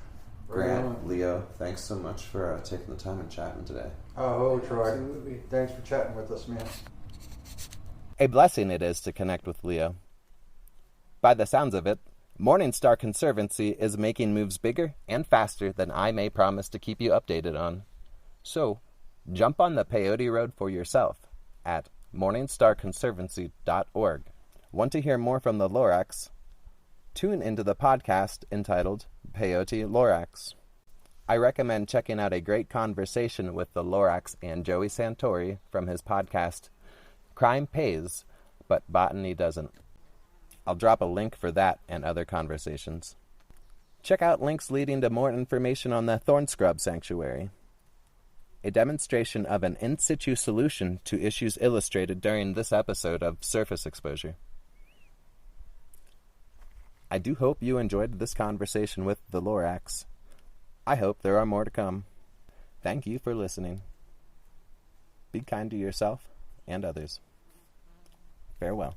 Grant, Leo, thanks so much for taking the time and chatting today. Oh, Troy. Absolutely. Thanks for chatting with us, man. A blessing it is to connect with Leo. By the sounds of it, Morning Star Conservancy is making moves bigger and faster than I may promise to keep you updated on. So, jump on the Peyote Road for yourself at morningstarconservancy.org. Want to hear more from the Lorax? Tune into the podcast entitled Peyote Lorax. I recommend checking out a great conversation with the Lorax and Joey Santori from his podcast, Crime Pays, but Botany Doesn't. I'll drop a link for that and other conversations. Check out links leading to more information on the Thorn Scrub Sanctuary, a demonstration of an in situ solution to issues illustrated during this episode of Surface Exposure. I do hope you enjoyed this conversation with the Lorax. I hope there are more to come. Thank you for listening. Be kind to yourself and others. Farewell.